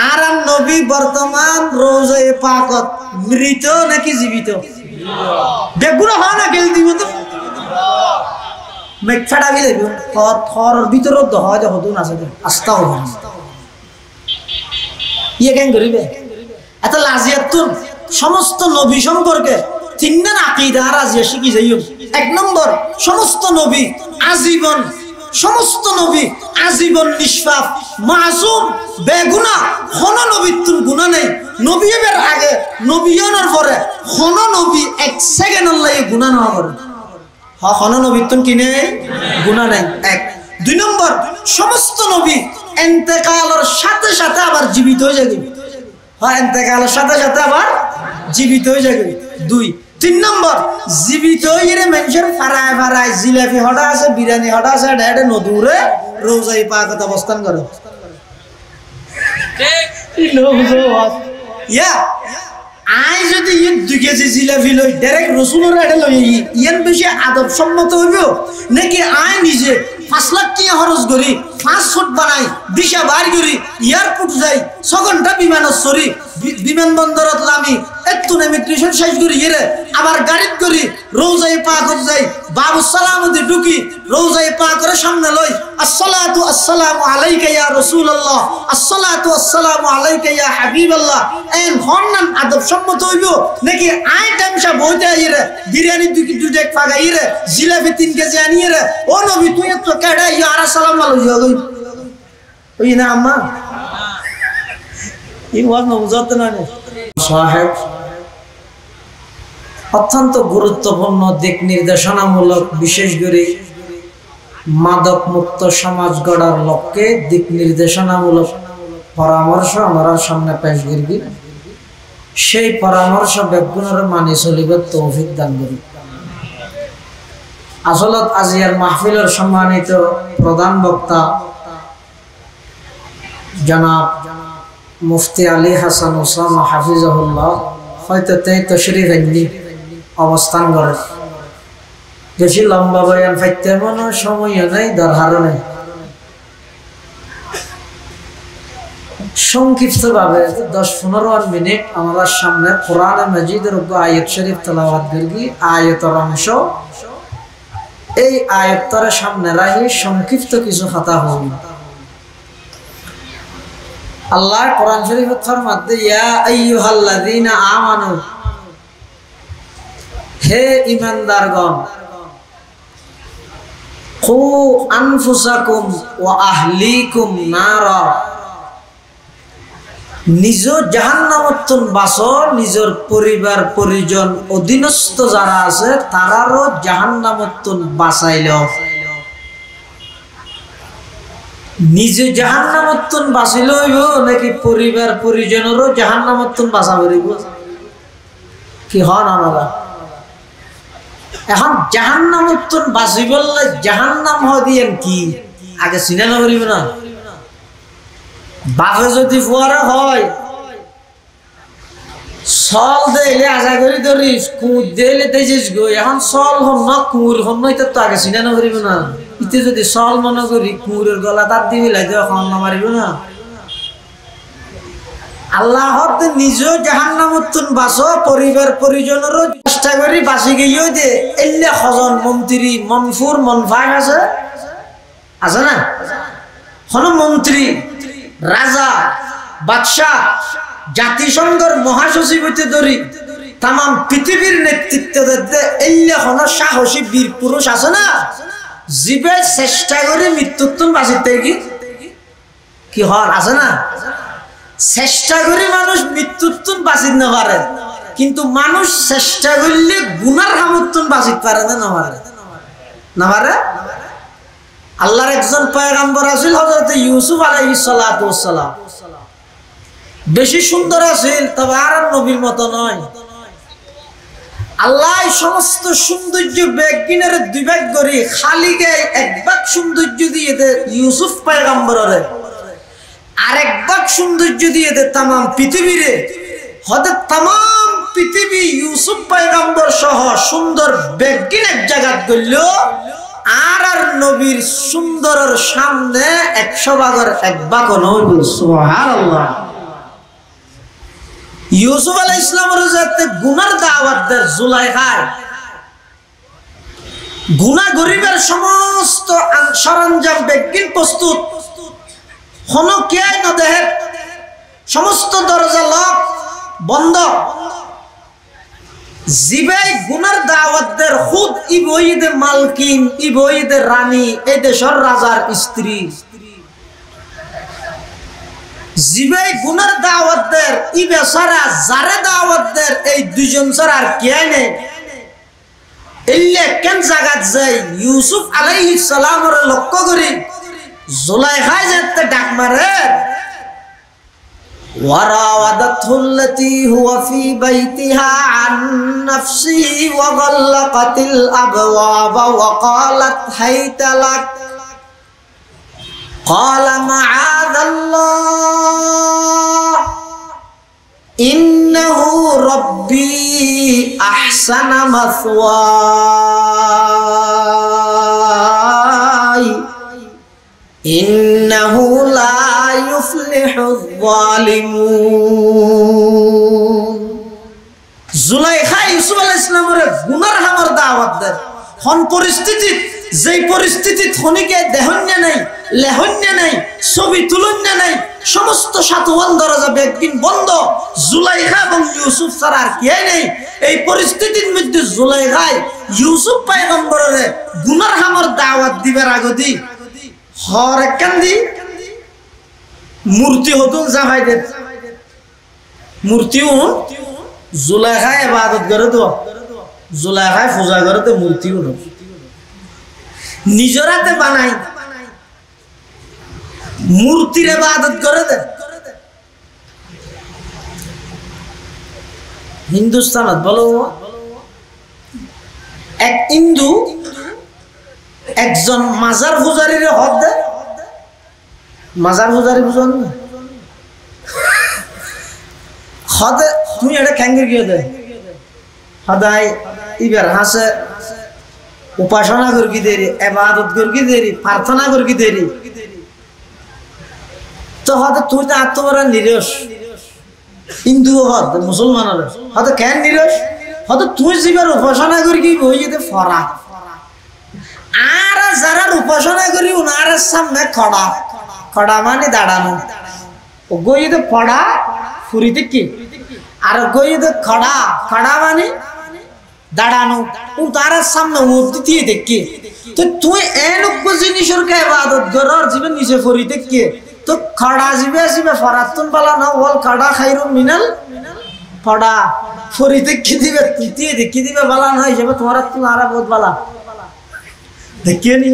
আর নবী বর্তমান রোজায়ে পাকত মৃত নাকি জীবিত? বেগুনা হয় না গেল দিব তো মেক ফাটা গেলে থর ভিতরত দহা যে হদুন আছে আস্তা হবে ইয়ে কেন করিবে এত লাজিয়াতুন সমস্ত নবী সম্পর্কে তিনজন আকীদা রাজিয়া শিখি যাইও। এক নম্বর, সমস্ত নবী আজীবন, সমস্ত নবী আজীবন নিষ্পাপ মাসুম বেগুনা, কোন নবীর তুন গুনাহ নেই। নবী এর আগে নবী হওয়ার পরে কোন নবী এক সেকেন্ড লাগে গুনাহ না করে। হ্যাঁ, কোন নবীর তুন কি নেই? গুনাহ নেই। এক। দুই নম্বর, সমস্ত নবী ইন্তেকালের সাথে সাথে আবার জীবিত হয়ে যাবে। হ্যাঁ, ইন্তেকালের সাথে সাথে আবার জীবিত হয়ে যাবে। দুই। তিন নম্বর, জীবিত হইরে মানুষের ফারায় ফারায় জিলাপি হটা আছে, বিরিয়ানি হটা আছে, এটা নদুরে রোজায়ে পাকত অবস্থান করে। আই যদি 2 কেজি জিলাপি লই ডাইরেক্ট রসুলের এটা লই ইয়ান বেশি আদব সম্মত হইব নাকি আই নিজে 5 লাখ টাকা খরচ করি 5 ফুট বানাই দিশা বার করি এয়ারপোর্ট যাই 6 ঘন্টা বিমানত চড়ি বিমানবন্দরত নামি একটু ইমিগ্রেশন শেষ করি এরে আবার গাড়িত করি রোজায়ে পাকত যাই বাবু সালামতে ঢুকি রোজায়ে পাকের সামনে লই আসসালাতু আসসালামু আলাইকা ইয়া রাসূলুল্লাহ, আসসালাতু আসসালামু আলাইকা ইয়া হাবিবাল্লাহ। এন হন্নান আদব সম্মত হইব নাকি আই টাইমসা বইতে আইরে বিরিয়ানি দুই ফাগাইরে জিলাপি 3 কেজি আনিরে ও নবী তুই তো কেডা ইয়া আসসালামু আলাইকুম ওই না আম্মা এই ওয়াজ না বুঝাতে না সাহেব। অত্যন্ত গুরুত্বপূর্ণ দিক নির্দেশনামূলক, বিশেষ করে মাদক মুক্ত সমাজ গড়ার লক্ষ্যে দিক নির্দেশনামূলক পরামর্শ আমরা সামনে পেশ করি। সেই পরামর্শ বেগুনের মানি চলিবার তৌফিক দান করি। আসলত আজিয়ার মাহফিলের সম্মানিত প্রধান বক্তা জনাব মুফতি আলী হাসান ওসামা হাফিজাহুল্লাহ হয়তো তশরিফ আননি অবস্থান করে। বেশি লম্বা বয়ান ফাইতে মনে সময় নেই, দরকারও নেই। সংক্ষিপ্ত ভাবে 10-15 মিনিট আমার সামনে কোরআনে মাজিদের আয়াত শরীফ তেলাওয়াত করি। আয়াতের অংশ এই আয়াতের সামনে রাখি সংক্ষিপ্ত কিছু কথা হল। আল্লাহ কোরআন শরীফের ফরমাতে ইয়া আইয়ুহাল্লাযীনা আমানু, হে ঈমানদারগণ, কু আনফুসাকুম ওয়া আহলিকুম নারা, নিজ জাহান্নামতন বাঁচো, নিজের পরিবার পরিজন অধীনস্থ যারা আছে তারারও জাহান্নামতন বাঁচাইল। নিজে জাহান্নামতন বাঁচিল হইব নাকি পরিবার পরিজনেরও জাহান্নামতন বাঁচা করিব? কি হন আনারা এখন জাহান্নামতন বাঁচি বললে জাহান্নাম হদিয়েন কি আগে চিনা না করিব না? বাপে যদি ফুয়ারা হয় চল দিলে আশা করি ধরিস, কুঁড় দিলে দেখিস গো। এখন চল হন না কুঁড় হন না, এটা তো আগে চিনা না করিব না। ইতে যদি চল মনে করি কুঁড়ের গলা তার দিবি লাগে এখন না মারিব না। আল্লাহ নিজেও জাহান্নামতন বাঁচো, পরিবার পরিজনেরও চেষ্টা করি বাঁচি গিয়েও দে। এলে হজন মন্ত্রী মনফুর মনফাক আছে আছে না? কোন মন্ত্রী রাজা বাদশাহ জাতিসংঘের মহাসচিব হইতে ধরি তাম পৃথিবীর নেতৃত্ব দিতে এলে কোন সাহসী বীর পুরুষ আছে না? জীবে চেষ্টা করে মৃত্যুত্তন বাঁচিতে কি হর আছে না? চেষ্টা করে মানুষ মৃত্যুত্তন বাঁচিত না পারে, কিন্তু মানুষ চেষ্টা করলে গুনার হামত্তন বাঁচিত পারে না পারে না পারে? আল্লাহর একজন পয়গম্বর আছিল হযরত ইউসুফ আলাইহিস সালাতু ওয়াস সালাম। বেশি সুন্দর আছিল, তবে আর নবীর মতো নয়। আল্লাহ সমস্ত সৌন্দর্য বেগিনের 2 ভাগ করে খালি গায়ে 1 ভাগ সৌন্দর্য দিয়ে দে ইউসুফ পয়গম্বরের, আর 1 ভাগ সৌন্দর্য দিয়ে দে তাম পৃথিবীরে। হতে তাম পৃথিবী ইউসুফ পয়গম্বর সহ সুন্দর বেগিন এক জায়গা করল, আর আর নবীর সুন্দরের সামনে 100 ভাগের 1 ভাগ নয়। সুবহানাল্লাহ। ইউসুফ আলাইহিস সালামের যাতে গুনার দাওয়াত দেয় জুলাইখায়, গুনাহ গরিবের সমস্ত সরঞ্জাম বেগিন প্রস্তুত, হনো কে না দেহের সমস্ত দরজা লক বন্ধ, জিবে গুনার দাওয়াতদের খুদ ইবইদে মালকিন ইবইদে রানী এই দেশের রাজার স্ত্রী, জিবে গুনার দাওয়াতদের ই বেচারা যারে দাওয়াতদের এই দুইজন ছাড়া আর কে নেই। এলে কেন জায়গাত যাই ইউসুফ আলাইহিস সালামের লক্ষ্য করি জুলাইখায় যেতে ডাক মারে, وراودته التي هو في بيتها عن نفسه وغلقت الأبواب وقالت هيت لك قال معاذ الله إنه ربي أحسن مثواي إنه لا يفلح الظالمون। জুলাইখা ইউসুফ আলাইহিস সালামের গুনার হামর দাওয়াত দেয়, হন পরিস্থিতি যেই পরিস্থিতি খনিকে দেহন্য নাই লেহন্য নাই ছবি তুলন্য নাই, সমস্ত সাতওয়ান দরজা বেগিন বন্ধ, জুলাইখা এবং ইউসুফ ছাড়া আর কে নেই। এই পরিস্থিতির মধ্যে জুলাইখায় ইউসুফ পয়গম্বরের গুনার হামর দাওয়াত দিবার আগদি হর কান্দি মূর্তি হতুন জামাইদের মূর্তিও জুলাইখায় ইবাদত করে তো, জুলাইখায় পূজা করে তো, মূর্তিও নিজরাতে বানাই মূর্তির ইবাদত করে দে। হিন্দুস্তানত বলো এক হিন্দু একজন মাজার পূজারীর হক দে, মাজার পূজারী বুঝন হদে তুমি এটা খ্যাঙ্গির গিয়ে দে সদায় ইবার হাসে উপাসনা করি দেরি ইবাদত করি দেরি প্রার্থনা করি দেরি, তো হয়তো তুই তো আত্মবরা নিরস হিন্দু হদ মুসলমানের হয়তো কেন নিরস, হয়তো তুই যেবার উপাসনা করি কি বই যেতে ফরা আর যারা উপাসনা করি উনার সামনে খড়া, খড়া মানে দাঁড়ানো, ও গইতে পড়া ফুরিতে কি আর গইতে খড়া, খড়া মানে দাঁড়ানো, তার সামনে মূর্তি দিয়ে দেখি, তো তুই এনজ্ঞ জিনিসের কে ইবাদত করার জীবন নিচে ফুরিতে কি, তো খড়া জিবে জিবে ফরাতুন বালা না ওয়াল খড়া খাইরু মিনাল ফড়া, ফুরিতে কি দিবে দিয়ে দেখি দিবে বালা না হিসেবে তোমার তুন আর বহুত বালা দেখিয়ে নি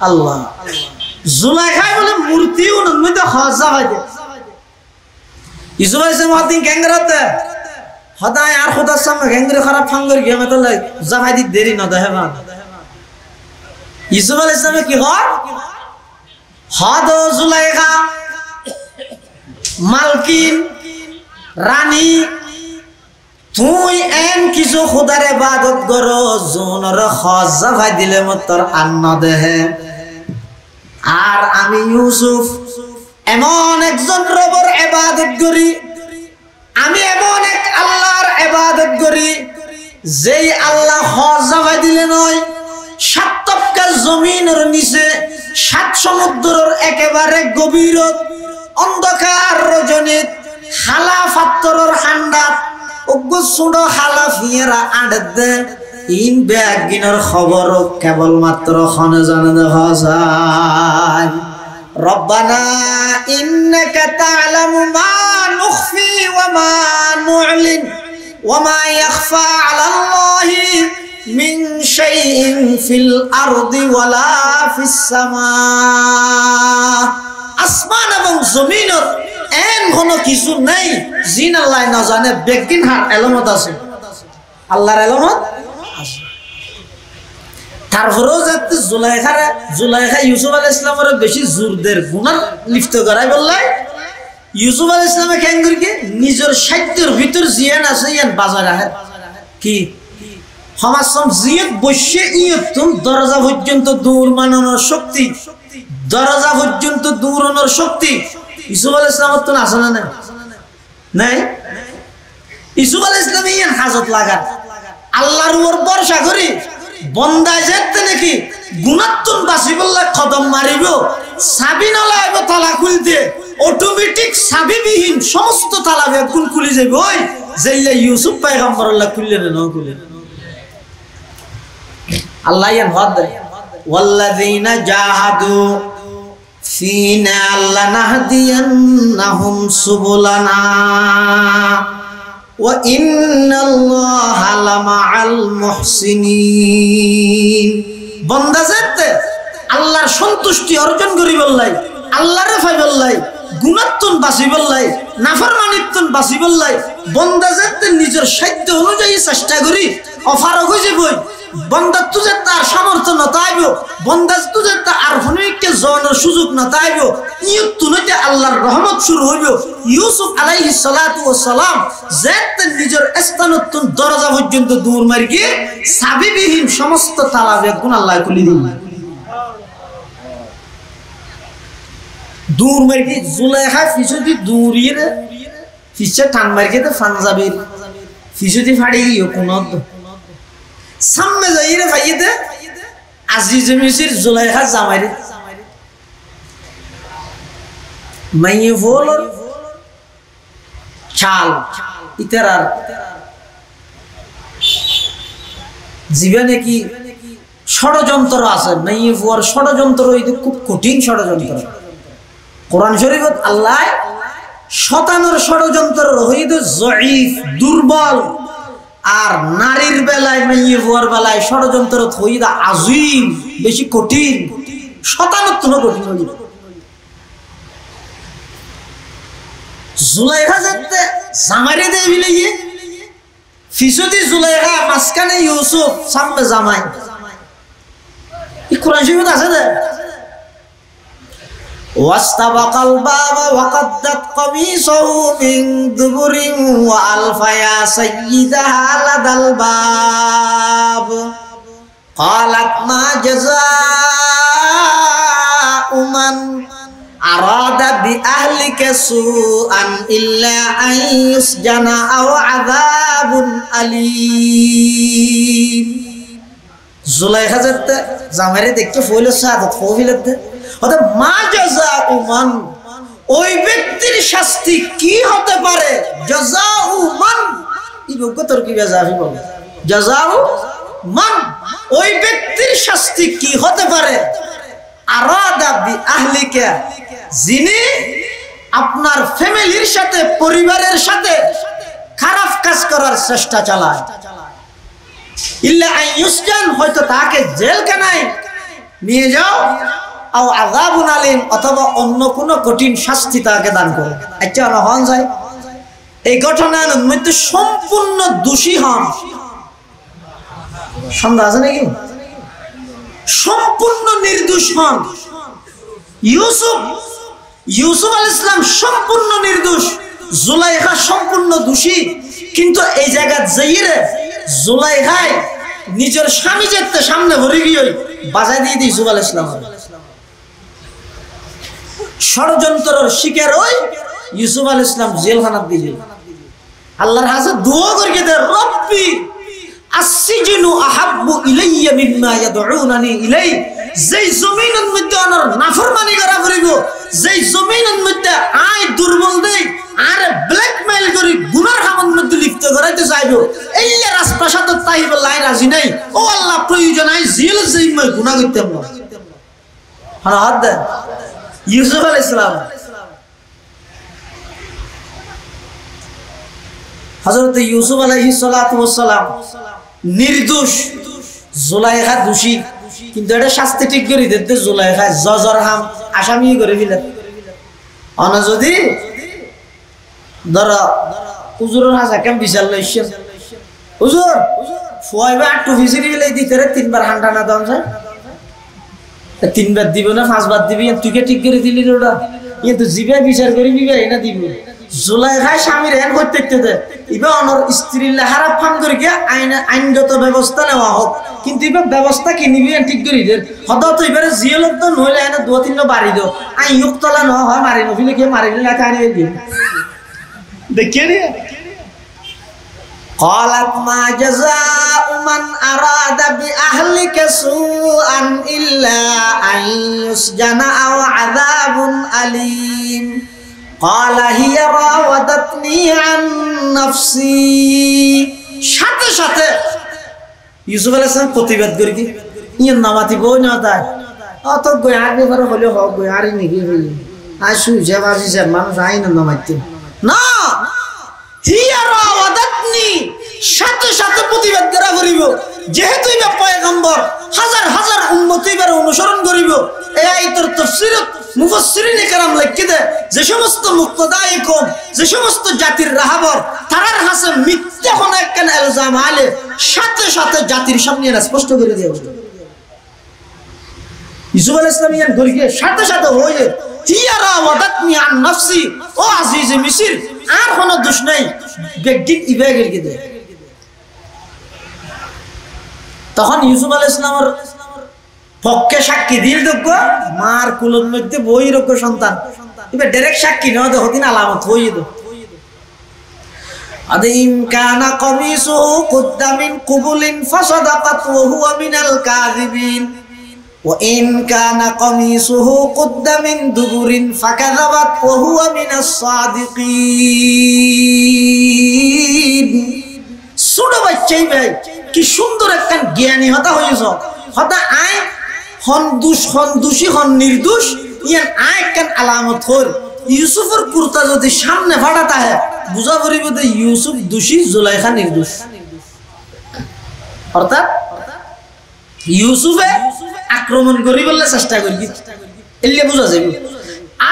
আল্লাহ। জুলাইখায় বলে মূর্তি উন্মুক্ত হজা হয় দে ইউসুফ আলাইহিস সালাম দিন গ্যাংরাতে হদায় আর খোদার সামনে গ্যাংরে খারাপ ফাঙ্গর গিয়ে মত লাই জামাই দি দেরি না দেহে মান ইউসুফ আলাইহিস সালাম কি হয় হদ জুলাইখা মালকিন রানী তুই এন কিছু খোদার ইবাদত করো জোনর হজা ভাই দিলে মতর আন্ন দেহে, আর আমি ইউসুফ এমন একজন রবের ইবাদত করি, আমি এমন এক আল্লাহর ইবাদত করি যেই আল্লাহ হজা ভাই দিলে নয়, সাত তবকা জমিনের নিচে সাত সমুদ্রের একেবারে গভীরত অন্ধকার রজনীত হালা ফাত্তরের হান্ডাত ওগো সুড়ো হালা ফিয়েরা আড়দে ইন ব্যাগিনের খবর কেবলমাত্র খনে জানে দেখা যায়। রব্বানা ইন্নাকা তা'লামু মা নুখফি ওয়া মা নু'লিন ওয়া মা ইয়াখফা 'আলাল্লাহি মিন শাইইন ফিল আরদি ওয়ালা ফিস সামা। আসমান এবং জমিনের এন কোনো কিছু নাই জিন আল্লাহ না জানে, বেগিন হার এলমত আছে, আল্লাহর এলমত আছে। তারপরেও যাতে জুলাইখা ইউসুফ আলাইহিস সালামের বেশি জোরদের গুনাহ লিপ্ত করাই বললাই ইউসুফ আলাইহিস সালামে কেন করি নিজের সাধ্যের ভিতর জিয়ান আছে ইয়ান বাজার আহে কি সমাজ জিয়ত বসে ইয়তুম দরজা পর্যন্ত দূর মানানোর শক্তি, দরজা পর্যন্ত দূরানোর শক্তি ইউসুফ আলাইহিস সালামের তো আছে না নাই, নাই ইসুফ আলাইহিস সালাম ইয়ান হাজত লাগার আল্লাহর উপর ভরসা করি বন্দা যেতে নাকি গুনাত্তুন বাসিবল্লাহ কদম মারিব চাবি নলাইব তালা খুলতে অটোমেটিক চাবিবিহীন সমস্ত তালা বেগুন খুলি যাবে ওই যাইলে ইউসুফ পয়গম্বরুল্লাহ খুললেন না খুললেন আল্লাহ ইয়ান ওয়াদ দেয় ওয়াল্লাযীনা জাহাদু ফিনা লানাহদিয়ান্নাহুম সুবুলানা ওয়া ইন্নাল্লাহা লামাআল মুহসিনিন বান্দা যেতে আল্লাহর সন্তুষ্টি অর্জন করি বললাই আল্লাহরে পাই বললাই গুনাত্তুন বাসি বললাই নাফরমানিত্তুন বাসি বললাই বান্দা যেতে নিজের সাধ্য অনুযায়ী চেষ্টা করি অফারক হয়ে যাবই বন্দা তুজে তার সামর্থ্য নতাইব বন্দা তুজে তার আর ফনিককে জনের সুযোগ নতাইব ইয়ুত তুনতে আল্লাহর রহমত শুরু হইব ইউসুফ আলাইহিস সালাতু ওয়াস সালাম যেতে নিজের স্থানতুন দরজা পর্যন্ত দূর মারি গিয়ে চাবিবিহীন সমস্ত তালা বেগুন আল্লাহ খুলে দিল দূর মারি গিয়ে জুলাইখা ফিসুদি দূরিয়ে ফিসে টান মারি গিয়ে পাঞ্জাবির ফিসুদি ফাড়ি গিয়ে কোন সামনে যাইরে ভাইয়েতে আজিজ মিসির জুলাইখা জামাইরে মাইয়ে ফোলর চাল ইতারার জীবনে কি ষড়যন্ত্র আছে মাইয়ে ফোর ষড়যন্ত্র এটা খুব কঠিন ষড়যন্ত্র কোরআন শরীফত আল্লাহ শতানোর ষড়যন্ত্র রহিত জয়ীফ দুর্বল আর নারীর বেলায় মাইয়ে হওয়ার বেলায় ষড়যন্ত্র হইদা আজিম বেশি কঠিন শতানত্ব কঠিন হইল জুলাইখা যেতে জামাইরে দেয় বিলে গিয়ে ফিসুদি জুলাইখা মাঝখানে ইউসুফ সামনে জামাই কোরআন শরীফত আছে দে واستبق الباب وقدت قميصه من دبر وألف يا سيدها لدى الباب قالت ما جزاء من أراد بأهلك سوءا إلا أن يسجن أو عذاب أليم زليخة زدت زمري دكتور فول السادة فوفيلت অর্থাৎ মা জাযাউ মান ওই ব্যক্তির শাস্তি কি হতে পারে জাযাউ মান ইবগতর কি জাযাফি বলে জাযাউ মান ওই ব্যক্তির শাস্তি কি হতে পারে আরাদা বি আহলিকা যিনি আপনার ফ্যামিলির সাথে পরিবারের সাথে খারাপ কাজ করার চেষ্টা চালায় ইল্লা আন ইউসজান হয়তো তাকে জেলখানায় নিয়ে যাও আও আযাবুন আলিম অথবা অন্য কোন কঠিন শাস্তি তাকে দান করো আচ্ছা না হন যায় এই ঘটনার মধ্যে সম্পূর্ণ দোষী হন সন্দেহ আছে নাকি সম্পূর্ণ নির্দোষ হন ইউসুফ আলাইহিস সালাম সম্পূর্ণ নির্দোষ জুলাইখা সম্পূর্ণ দোষী কিন্তু এই জায়গা যাইরে জুলাইখায় নিজের স্বামী যেতে সামনে ভরে গিয়ে বাজায় দিয়ে দিই ইউসুফ আলাইহিস সালাম ষড়যন্ত্রের শিকার ওই ইউসুফ আলাইহিস সালাম জেলখানাত দিলে আল্লাহর কাছে দোয়া করিয়ে দে রব্বি আসসিজনু আহাব্বু ইলাইয়া মিম্মা ইয়াদউনানি ইলাই যেই জমিনের মধ্যে আমার নাফরমানি করা পড়িব যেই জমিনের মধ্যে আয় দুর্বল দেই আর ব্ল্যাকমেইল করি গুনার হামন মধ্যে লিপ্ত করাইতে চাইবো এইয়া রাজপ্রাসাদ তাইব লাই রাজি নাই ও আল্লাহ প্রয়োজন আই জেল যেই মই গুনাহ করতাম না হ্যাঁ হাত দে ইউসুফ আলাইহিস সালাম হযরত ইউসুফ আলাইহিস সালাতু ওয়াস সালাম নির্দোষ জুলাইখা দোষী কিন্তু এটা শাস্তি ঠিক করে দিতে জুলাইখা জজর হাম আসামি করে দিলেন অন যদি ধর হুজুরের হাজাকাম বিচার লইছেন হুজুর ফুয়াইবা আটু ফিসিরি লই দিতে রে তিনবার হান্ডা না দাম যায় তিনবার দিব না পাঁচবার দিবি তুই কে ঠিক করে দিলি ওটা কিন্তু জিবা বিচার করে দিবি না দিবি জুলাইখায় স্বামীর হ্যান করতে দে ইবা অনর স্ত্রীর হারাপ ফান করে গিয়ে আইনগত ব্যবস্থা নেওয়া হোক কিন্তু এবার ব্যবস্থা কি নিবি ঠিক করে দে হয়তো তো এবারে জিয়েলত তো নইলে এনে দু তিন বাড়ি দাও আই ইউক্তলা ন হয় মারি নফিলে কে মারি না কারি দিন দেখিয়ে রে قالت ما جزاء من أراد بأهلك سوءا إلا أن يسجن أو عذاب أليم قال هي راودتني عن نفسي সাথে সাথে ইউসুফ আলাইহিস সালাম প্রতিবাদ করে কি ইয়ে নামাতি বই না তাই অত গয় আগে বড় হলো হোক গয় আর নিকি হই আসু জবাজি সে মানুষ আইন নামাইতে না হিয়া রাওয়াদাতনি সাথে সাথে প্রতিবাদ করা করিব যেহেতু ইবা পয়গম্বর হাজার হাজার উম্মত ইবার অনুসরণ করিব এই আয়াতের তাফসীরত মুফাসসিরিন کرام লিখে দেয় যে সমস্ত মুক্তদায়ে কওম যে সমস্ত জাতির রাহাবর তারার হাসে মিথ্যা কোন একখান ইলজাম আলে সাথে সাথে জাতির সামনে এরা স্পষ্ট করে দেয় ইউসুফ আলাইহিস সালাম ইয়ান গরিকে সাথে সাথে হয়ে হিয়া রাওয়াদাতনি আন নাফসি ও আজিজ মিসর আর কোন দোষ নাই বেগিন ইবাগের কি দেয় তখন ইউসুফ আলাইহিস সালামের পক্ষে সাক্ষী দিল দেখব মার কুলের মধ্যে বই রক সন্তান এবার ডাইরেক্ট সাক্ষী না দে হদিন আলামত হই দে আদিম কানা কমিসুহু কুদ্দা মিন কুবুলিন ফাসাদাকাত ওয়া হুয়া মিনাল কাযিবিন ওয়া ইন কানা কমিসুহু কুদ্দা মিন দুবুরিন ফাকাযাবাত ওয়া হুয়া মিনাস সাদিকিন ছোট বাচ্চাই ভাই কি সুন্দর একটা জ্ঞানী হতা হইছ হতা আয় হন দোষী হন নির্দোষ ইয়ান আয় কেন আলামত হল ইউসুফের কুর্তা যদি সামনে ফাটাতা হয় বুঝা পড়িব যে ইউসুফ দোষী জুলাইখা নির্দোষ অর্থাৎ ইউসুফে আক্রমণ করি বললে চেষ্টা করি এলে বুঝা যাবে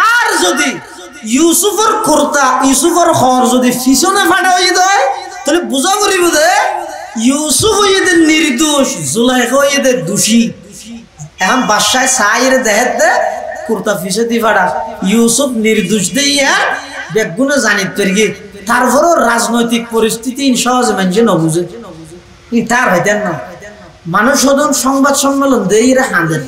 আর যদি ইউসুফের কুর্তা ইউসুফের খর যদি পিছনে ফাটা হয়ে যায় তাহলে বুঝা পড়িব যে ইউসুফ হইতে নির্দোষ জুলাইখা হইতে দোষী এখন বাদশাহ সাইরে দেখাতে কুর্তা ফিসে দি ফাড়া ইউসুফ নির্দোষ দিয়া বেগুনে জানিত পারি তারপরও রাজনৈতিক পরিস্থিতি সহজে মানুষ নবুঝে তার হইতেন না মানুষ সদন সংবাদ সম্মেলন দেইরা হাঁদেন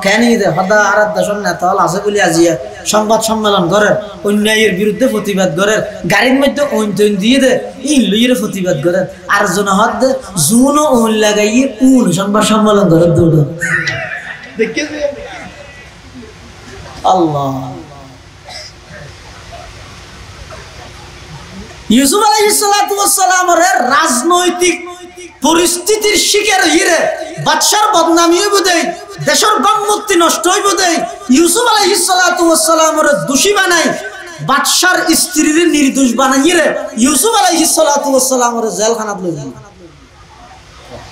কেনি দে হদা আর দেশের নেতা হল আছে বলে আজিয়া সংবাদ সম্মেলন করে অন্যায়ের বিরুদ্ধে প্রতিবাদ করে গাড়ির মধ্যে অন্তন দিয়ে দে ইন লইয়ের প্রতিবাদ করে আর জন হদ দে জুনো ওন লাগাইয়ে কোন সংবাদ সম্মেলন করে দৌড় দেখে আল্লাহ ইউসুফ আলাইহিস সালাতু ওয়াস সালামের রাজনৈতিক পরিস্থিতির শিকার হইরে বাদশার বদনামি হইব দেই দেশের গণমুক্তি নষ্ট হইব দেই ইউসুফ আলাইহিস সালাতু ওয়াস সালামের দোষী বানাই বাদশার স্ত্রীর নির্দোষ বানাইরে ইউসুফ আলাইহিস সালাতু ওয়াস সালামের জেলখানাত লই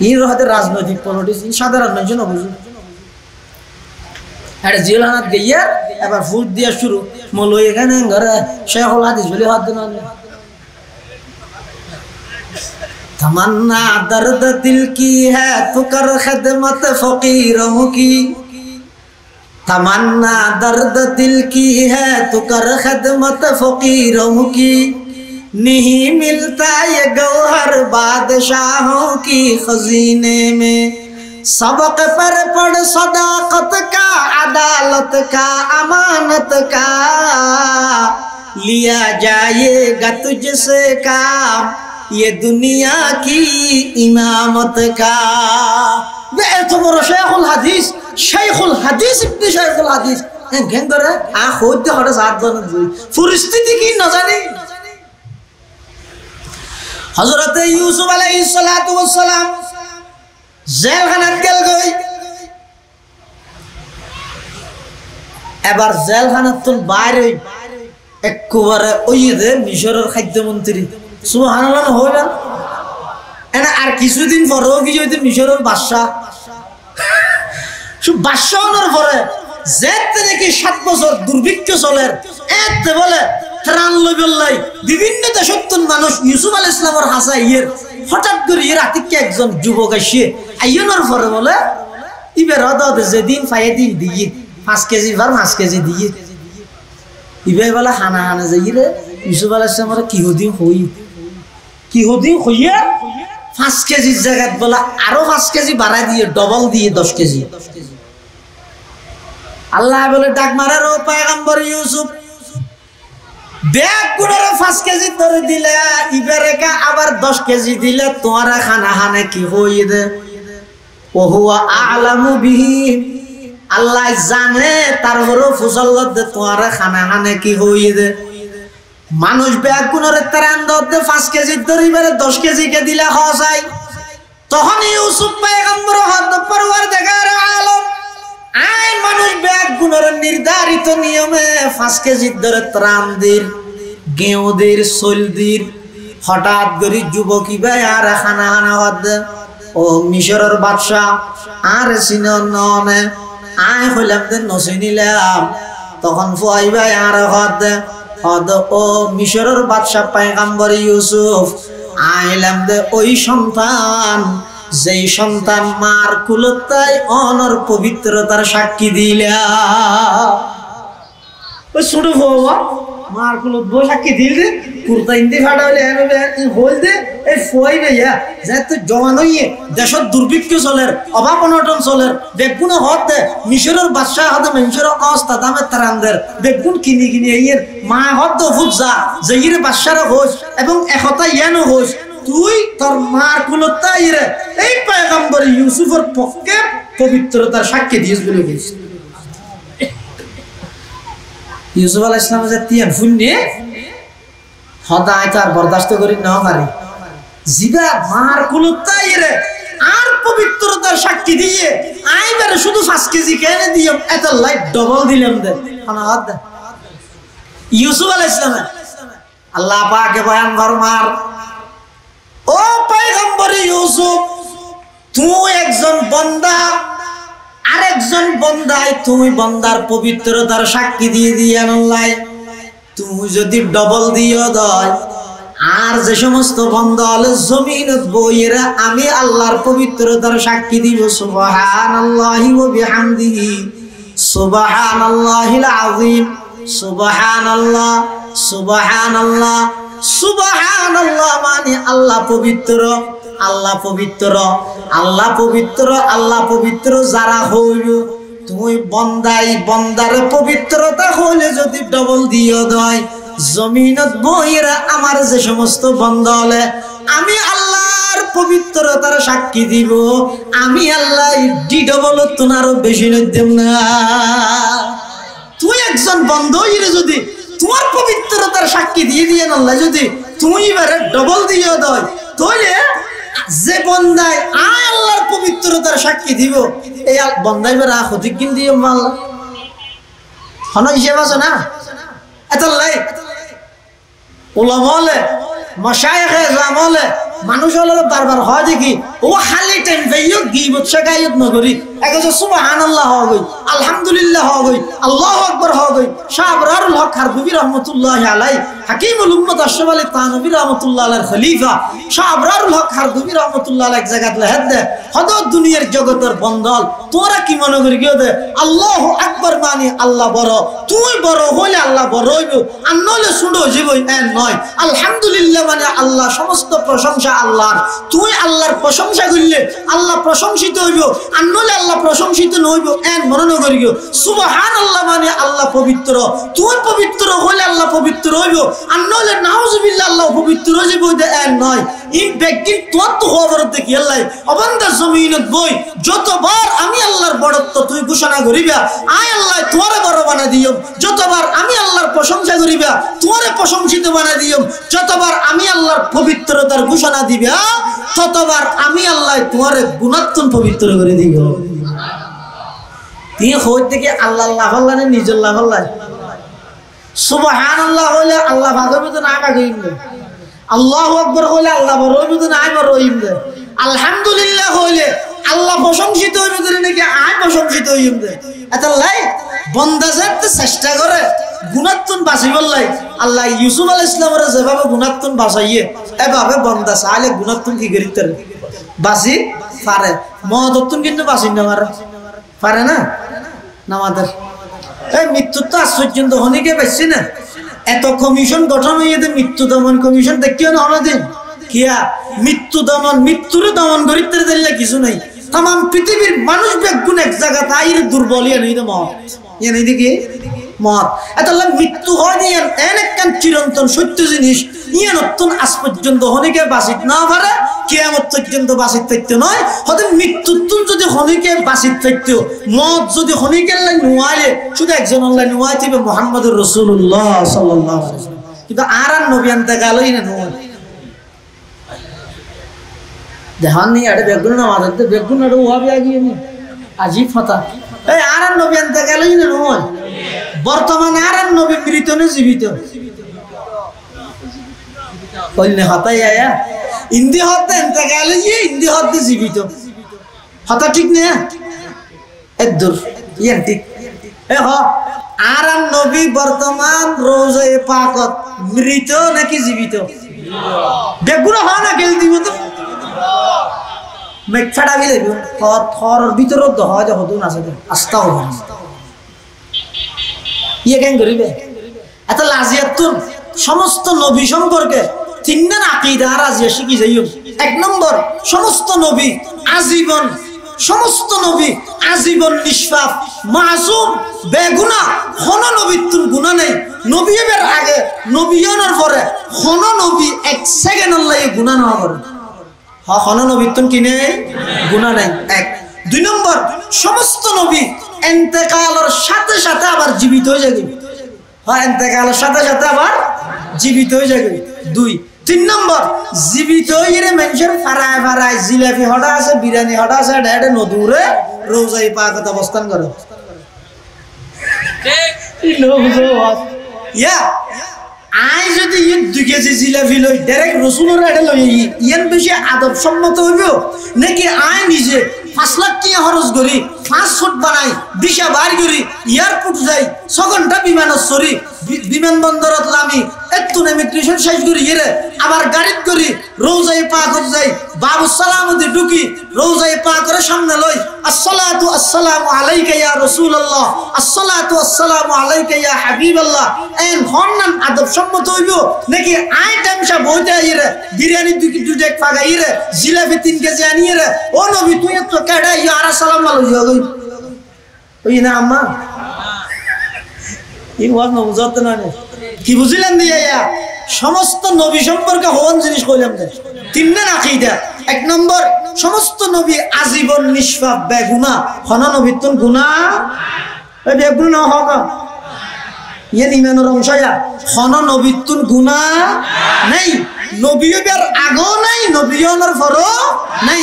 এই রহতে রাজনৈতিক পলিটিক্স সাধারণ মানুষ না বুঝে আরে জেলখানাত গিয়া এবার ফুট দিয়া শুরু মলই এখানে ঘরে শেখুল হাদিস বলে হাত দেন तमन्ना दर्द दिल की है तो कर खिदमत फकीरों की तमन्ना दर्द दिल की है तो कर खिदमत फकीरों की नहीं मिलता ये गौहर बादशाहों की खजीने में सबक पर पढ़ सदाकत का अदालत का अमानत का लिया जाएगा तुझसे काम ये दुनिया की इमामत का बेतुमर शेखुल हदीस इब्ने शेखुल हदीस घेन करे आ खोद हर साथ बन परिस्थिति की न जाने हजरत यूसुफ अलैहिस सलातु वस सलाम जेलखानात गेल गई এবার জেলখানাতুল বাইরে একবারে ওই যে মিশরের খাদ্যমন্ত্রী সুবহানাল্লাহ হইলা এনা আর কিছুদিন পরেও কি যদি মিশরের বাদশা সব বাদশাহর পরে যেতে নাকি 7 বছর দুর্ভিক্ষ চলে এতে বলে ত্রাণ লইবলাই বিভিন্ন দেশতন মানুষ ইউসুফ আলাইহিস সালামের হাসা ইয়ের হঠাৎ করে এর আতিকে একজন যুবক আসে আইয়নের পরে বলে ইবে রদদ যেদিন পায়ে দিন দিয়ে 5 কেজি ভর 5 কেজি দিয়ে ইবে বলে হানা হানা যাইরে ইউসুফ আলাইহিস সালামের কি হইয়া 5 কেজির জায়গা বলা আরো 5 কেজি বাড়াই দিয়ে ডবল দিয়ে 10 কেজি আল্লাহ বলে ডাক মারার ও পয়গম্বর ইউসুফ ব্যাগ গুণরে 5 কেজি ধরে দিলে ইবারে কা আবার 10 কেজি দিলে তোমারা খানা খানে কি হইয়ে দে ও হুয়া আ'লামু বিহি আল্লাহ জানে তারপরও ফুসল্লত দে তোমারা খানা খানে কি হইয়ে দে মানুষ ব্যাগ গুণরে তারান দে 5 কেজি ধরে ইবারে 10 কেজি কে দিলে খাওয়া যায় তখন ইউসুফ পয়গম্বর হদ পরওয়ারদিগার আলম আই মানুষ ব্যাগ গুণরে নির্ধারিত নিয়মে 5 কেজি ধরে ত্রাণ দির গেউদের সলদির হঠাৎ করে যুবকী ভাই আর খানা খানা হদ ও মিশরের বাদশা আর সিননে আয় হইলাম দে নসিনিলাম তখন ফুয়াই ভাই আর হদ হদ ও মিশরের বাদশা পয়গম্বর ইউসুফ আইলাম দে ওই সন্তান যেই সন্তান মার কুলতায় অনর পবিত্রতার সাক্ষী দিলা ওই ছোট বাবা মার কুলত বই সাক্ষী দিল দে কুর্তা ইন্দি ফাটা হইলে হইল দে এই ফুয়াই ভাইয়া যে তো জওয়ান হইয়ে দেশত দুর্ভিক্ষ চলের অভাব অনটন চলের বেগুন হত দে মিশরের বাদশাহ হতে মিশরের অবস্থা দামে তারানদের বেগুন কিনি কিনি আইয়ের মা হত ফুজা যেইরে বাদশার হোস এবং একতা ইয়ানো হোস তুই তোর মার কুলতা ইরে এই পয়গম্বর ইউসুফের পক্ষে পবিত্রতার সাক্ষী দিয়েছ বলে গেছে ইউসুফ আলাইহিস সালাম যে তিয়ান ফুন্নে হদায় তার বরদাস্ত করি না পারে জিবা মার কুলতা ইরে আর পবিত্রতার সাক্ষী দিয়ে আইবারে শুধু 5 কেজি কেনে দিও এত লাইট ডবল দিলাম দে খানা হদ ইউসুফ আলাইহিস সালাম আল্লাহ পাকে বয়ান ফরমার ও পয়গম্বর ইউসুফ তুই একজন বান্দা আরেকজন বান্দায় তুমি বান্দার পবিত্রতার সাক্ষী দিয়ে দিয়েন আল্লাহ তুমি যদি ডবল দিও দয় আর যে সমস্ত বান্দা হলে জমিনত বইরা আমি আল্লাহর পবিত্রতার সাক্ষী দিব সুবহানাল্লাহি ওয়া বিহামদিহি সুবহানাল্লাহিল আযীম সুবহানাল্লাহ সুবহানাল্লাহ সুবহানাল্লাহ মানে আল্লাহ পবিত্র আল্লাহ পবিত্র আল্লাহ পবিত্র আল্লাহ পবিত্র যারা হইল তুমি বন্দাই বন্দারে পবিত্রতা হইলে যদি ডবল দিও দয় জমিনত বইরা আমার যে সমস্ত বন্দা হলে আমি আল্লাহর পবিত্রতার সাক্ষী দিব আমি আল্লাহ ডি ডবল তোমারও বেশি দেব না তুই একজন বন্ধ হইলে যদি তোমার পবিত্রতার সাক্ষী দিয়ে দিয়ে আল্লাহ যদি তুমি এবারে ডবল দিয়ে দয় তাহলে যে বন্দায় আল্লাহর পবিত্রতার সাক্ষী দিব এই বন্দাই বেরা ক্ষতিকিন দিয়ে মাল হন হিসেব আছে না এত লাই ওলামলে মশায়েখে জামলে মানুষ হলো বারবার হয় দেখি ও খালি টাইম ভাইও গীবত শেখায়ত নগরি একজ সুবহানাল্লাহ হই আলহামদুলিল্লাহ হই আল্লাহু আকবার হই শাহ আবরারুল হক হারবি রাহমাতুল্লাহি আলাইহি হাকিমুল উম্মত আশরাফ আলী তানভী রাহমাতুল্লাহ আলাইহির খলিফা শাহ আবরারুল হক হারবি রাহমাতুল্লাহ আলাইহি এক জায়গাত লেহেদ দে হদ দুনিয়ার জগতের বন্দল তোরা কি মনে করি গিয়ে দে আল্লাহু আকবার মানে আল্লাহ বড় তুই বড় হইলে আল্লাহ বড় হইব আর নলে শুনো জীবই এন নয় আলহামদুলিল্লাহ মানে আল্লাহ সমস্ত প্রশংসা আল্লাহর তুই আল্লাহর প্রশংসা করলে আল্লাহ প্রশংসিত হইব আর নলে আল্লাহ প্রশংসিত নইব এন মনে করি গিয়ে সুবহানাল্লাহ মানে আল্লাহ পবিত্র তুই পবিত্র হইলে আল্লাহ পবিত্র হইব আর নলে নাউজুবিল্লাহ আল্লাহ পবিত্র হইব এন নয় ইন বেগিন তোর তো খবর দেখি আল্লাহ অবান্ধা জমিনত বই যতবার আমি আল্লাহর বড়ত্ব তুই ঘোষণা করিবা আয় আল্লাহ তোরে বড় বানা দিও যতবার আমি আল্লাহর প্রশংসা করিবা তোরে প্রশংসিত বানা দিও যতবার আমি আল্লাহর পবিত্রতার ঘোষণা দিবা ততবার আমি আল্লাহ তোরে গুণাত্মক পবিত্র করে দিব তুই হই থেকে আল্লাহ লাভ আল্লাহ নিজের লাভ আল্লাহ সুবহানাল্লাহ হইলে আল্লাহ ভাগবত না কাগইন আল্লাহু আকবার হইলে আল্লাহ বড় হইব না আই বড় হইব আলহামদুলিল্লাহ হইলে আল্লাহ প্রশংসিত হইব নাকি আই প্রশংসিত হইব এত লাই বান্দা যাতে চেষ্টা করে গুণাত্মক বাঁচিবার লাই আল্লাহ ইউসুফ আলাইহিস সালামের যেভাবে গুণাত্মক বাঁচাইয়ে এভাবে বান্দা চাইলে গুণাত্মক কি করিতে বাঁচি পারে মহত্তম কিন্তু বাঁচি না পারে না আমাদের এই মৃত্যু তো আশ্চর্য হনিকে পাইছি না এত কমিশন গঠন হয়ে মৃত্যু দমন কমিশন দেখিও না হনদিন কিয়া মৃত্যু দমন মৃত্যুরে দমন করিতে দিলে কিছু নাই তাম পৃথিবীর মানুষ বেগুন এক জায়গা তাই দুর্বল ইয়ে নেই তো মত ইয়ে নেই দেখি মত এতলা মৃত্যু হয় নি এন একখান চিরন্তন সত্য জিনিস ইয়ান অত্যন্ত আজ পর্যন্ত হনিকে বাঁচিত না পারে কিয়ামত পর্যন্ত বাঁচিত থাকতে নয় হয়তো মৃত্যুর যদি হনিকে বাঁচিত থাকতো মত যদি হনিকে নোয়ালে শুধু একজন আল্লাহ নোয়াই থাকবে মুহাম্মদুর রাসূলুল্লাহ সাল্লাল্লাহু আলাইহি ওয়াসাল্লাম কিন্তু আর নবী আনতে গেলই না নোয়াই দেহান নি আড়ে বেগুন না মাদতে বেগুন আড়ে ওয়াবি আগিয়ে নি আজিব কথা এই আর নবী আনতে গেলই না নোয়াই বর্তমানে আর নবী মৃত না জীবিত কইলে হতাই আয়া ইন্দি হতে আনতে গেলে ইন্দি হতে জীবিত হতা ঠিক না এদুর ইয়ান ঠিক এ হ আর নবী বর্তমান রোজায়ে পাকত মৃত নাকি জীবিত বেগুন হয় না গেল দিব তো মেছাড়া গেলে থর ভিতরত দহা যে হদুন আছে আস্তা হবে ইয়ে কেন করিবে এত লাজিয়াতুন সমস্ত নবী সম্পর্কে তিনজন আকীদা রাজিয়া শিখি যাইও এক নম্বর সমস্ত নবী আজীবন সমস্ত নবী আজীবন নিষ্পাপ মাসুম বেগুনাহ কোনো নবীর গুনাহ নেই নবী এর আগে নবীয়নের পরে কোনো নবী এক সেকেন্ড লাগে গুনাহ না করে হ্যাঁ কোনো নবীর কি নেই গুনাহ নেই এক দুই নম্বর সমস্ত নবী ইন্তেকালের সাথে সাথে আবার জীবিত হয়ে যাবে হ্যাঁ ইন্তেকালের সাথে সাথে আবার জীবিত হয়ে যাবে দুই তিন নম্বর জীবিত হইরে মানুষের ফারায় ফারায় জিলাপি হটা আছে বিরিয়ানি হটা আছে এটা নদুরে রোজায়ে পাকত অবস্থান করে ঠিক ইয়া আই যদি 2 কেজি জিলাপি লই ডাইরেক্ট রাসূলের এটা লই ইয়ান বেশি আদব সম্মত হইব নাকি আই নিজে 5 লাখ টাকা খরচ করি 5 ফুট বানাই দিশা বার করি এয়ারপোর্ট যাই 6 ঘন্টা বিমানত চড়ি বিমানবন্দরত নামি একটু ইমিগ্রেশন শেষ করি এরে আবার গাড়িত করি রোজায়ে পাকত যাই বাবু সালামতে ঢুকি রোজায়ে পাকের সামনে লই আসসালাতু আসসালামু আলাইকা ইয়া রাসূলুল্লাহ আসসালাতু আসসালামু আলাইকা ইয়া হাবিবাল্লাহ এন হন্নান আদব সম্মত হইব নাকি আই টাইমসা বইতে আইরে বিরিয়ানি দুই ফাগাইরে জিলাপি 3 কেজি আনিরে ও নবী তুই তো কেডা ইয়া আসসালামু আলাইকুম ওই না আম্মা এই ওয়াজ নবুজত না কি বুঝিলেন দিয়া সমস্ত নবী সম্পর্কে হন জিনিস কইলাম না তিনজন আকীদা এক নম্বর সমস্ত নবী আজীবন নিষ্পাপ বেগুনাহ হনা নবীর তো গুনাহ এই বেগুনাহ হোক ইয়ে ইমানের অংশয়া হনা নবীর তো গুনাহ নাই নবীর আগেও নাই নবীয়নের পরও নাই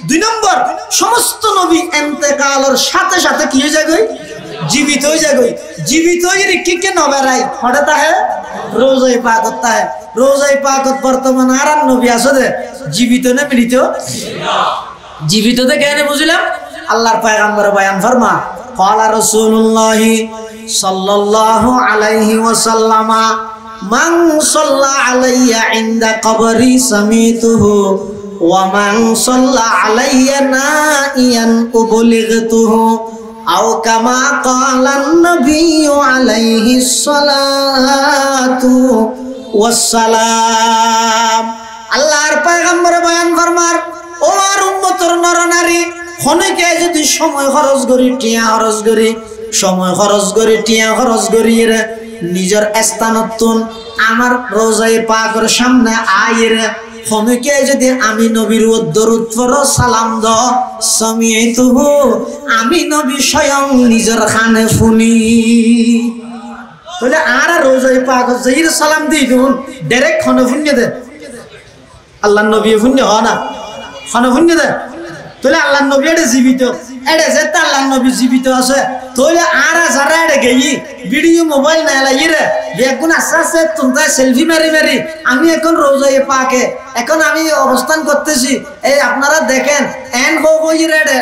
দুই নম্বর সমস্ত নবী ইন্তেকালের সাথে সাথে কি হয়ে যায় জীবিত হয়ে যায় জীবিত হয়ে কি কে নবেরাই হঠাৎ আহে রোজায়ে পাকত তাহে রোজায়ে পাকত বর্তমান আর নবী আছে জীবিত না মৃত জীবিততে কেন বুঝলাম আল্লাহর পয়গম্বর বয়ান ফরমা ক্বালা রাসূলুল্লাহি সাল্লাল্লাহু আলাইহি ওয়াসাল্লাম মান সাল্লা আলাইয়া ইনদা কবরি সামিতুহু ওয়া মান সাল্লা আলাইয়া নাইয়ান উবলিগতুহু আও কামা ক্বালান নবিয়্যু আলাইহিস সালাতু ওয়াস সালাম আল্লাহর পয়গম্বর বয়ান ফরমার ও আর উম্মতের নরনারী খনিকে যদি সময় খরচ করি টিয়া খরচ করি সময় খরচ করি টিয়া খরচ করি রে নিজের স্থানতুন আমার রোজায়ে পাকের সামনে আইরে খনিকে যদি আমি নবীর দরুদ পড়ো সালাম দাও সামিতুহু আমি নবী স্বয়ং নিজের কানে শুনি তাহলে আর রোজায়ে পাকের যাইর সালাম দিই দুন ডাইরেক্ট খনে শুনিয়ে দে আল্লাহর নবী শুনিয়ে হয় না খনে শুনিয়ে দে তাহলে আল্লাহর নবী এটা জীবিত এটা যে আল্লাহর নবী জীবিত আছে তাহলে আর যারা এটা গেই ভিডিও মোবাইল না লাগিয়ে বেগুন আস্তে আস্তে তোমরা সেলফি মারি মারি আমি এখন রোজায়ে পাকে এখন আমি অবস্থান করতেছি এই আপনারা দেখেন এন হই রে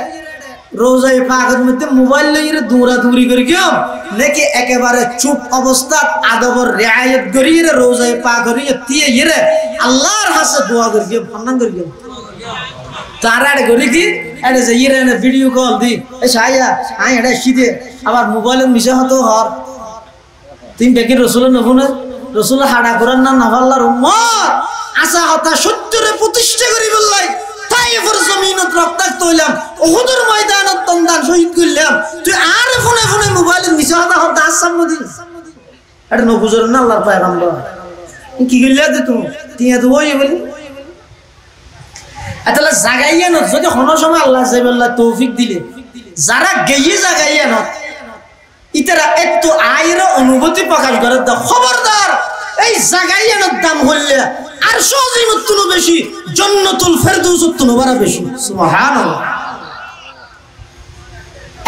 রোজায়ে পাকের মধ্যে মোবাইল লইরে দৌড়াদৌড়ি করি কেউ নাকি একেবারে চুপ অবস্থা আদবর রিয়ায়ত করিয়ে রোজায়ে পাক করিয়ে দিয়ে ইরে আল্লাহর কাছে দোয়া করি কেউ ফন্দান করি কেউ তারা করি কি এটা যে ইরে ভিডিও কল দি এ সাইয়া আই এটা শীতে আবার মোবাইলের মিশে হতো হর তুমি বেকি রসুলের নবুনে রসুলের হাড়া করার না নাভাল্লার উম্মত আশা হতা সত্যরে প্রতিষ্ঠা করি বললাই তাইফের জমিনত রক্তাক্ত হইলাম, উহুদের ময়দানত তন্দান শহীদ করলাম, তুই আর ফোনে ফোনে মোবাইলের নিচে হাতা হাতা আসাম নদী এটা নবুজর না আল্লাহর পয়গম্বর কি গিলা দে তুমি তিয়া তো ওই বলি তাহলে জাগাইয়া না যদি কোনো সময় আল্লাহ সাইবাল্লাহ তৌফিক দিলে যারা গিয়ে জাগাইয়া না ইতারা একটু আয়ের অনুভূতি প্রকাশ করে দাও, খবরদার এই জাগাইয়ানোর দাম হইলে আর সজিমত তুলো বেশি, জান্নাতুল ফেরদৌসত তুলো বড় বেশি। সুবহানাল্লাহ।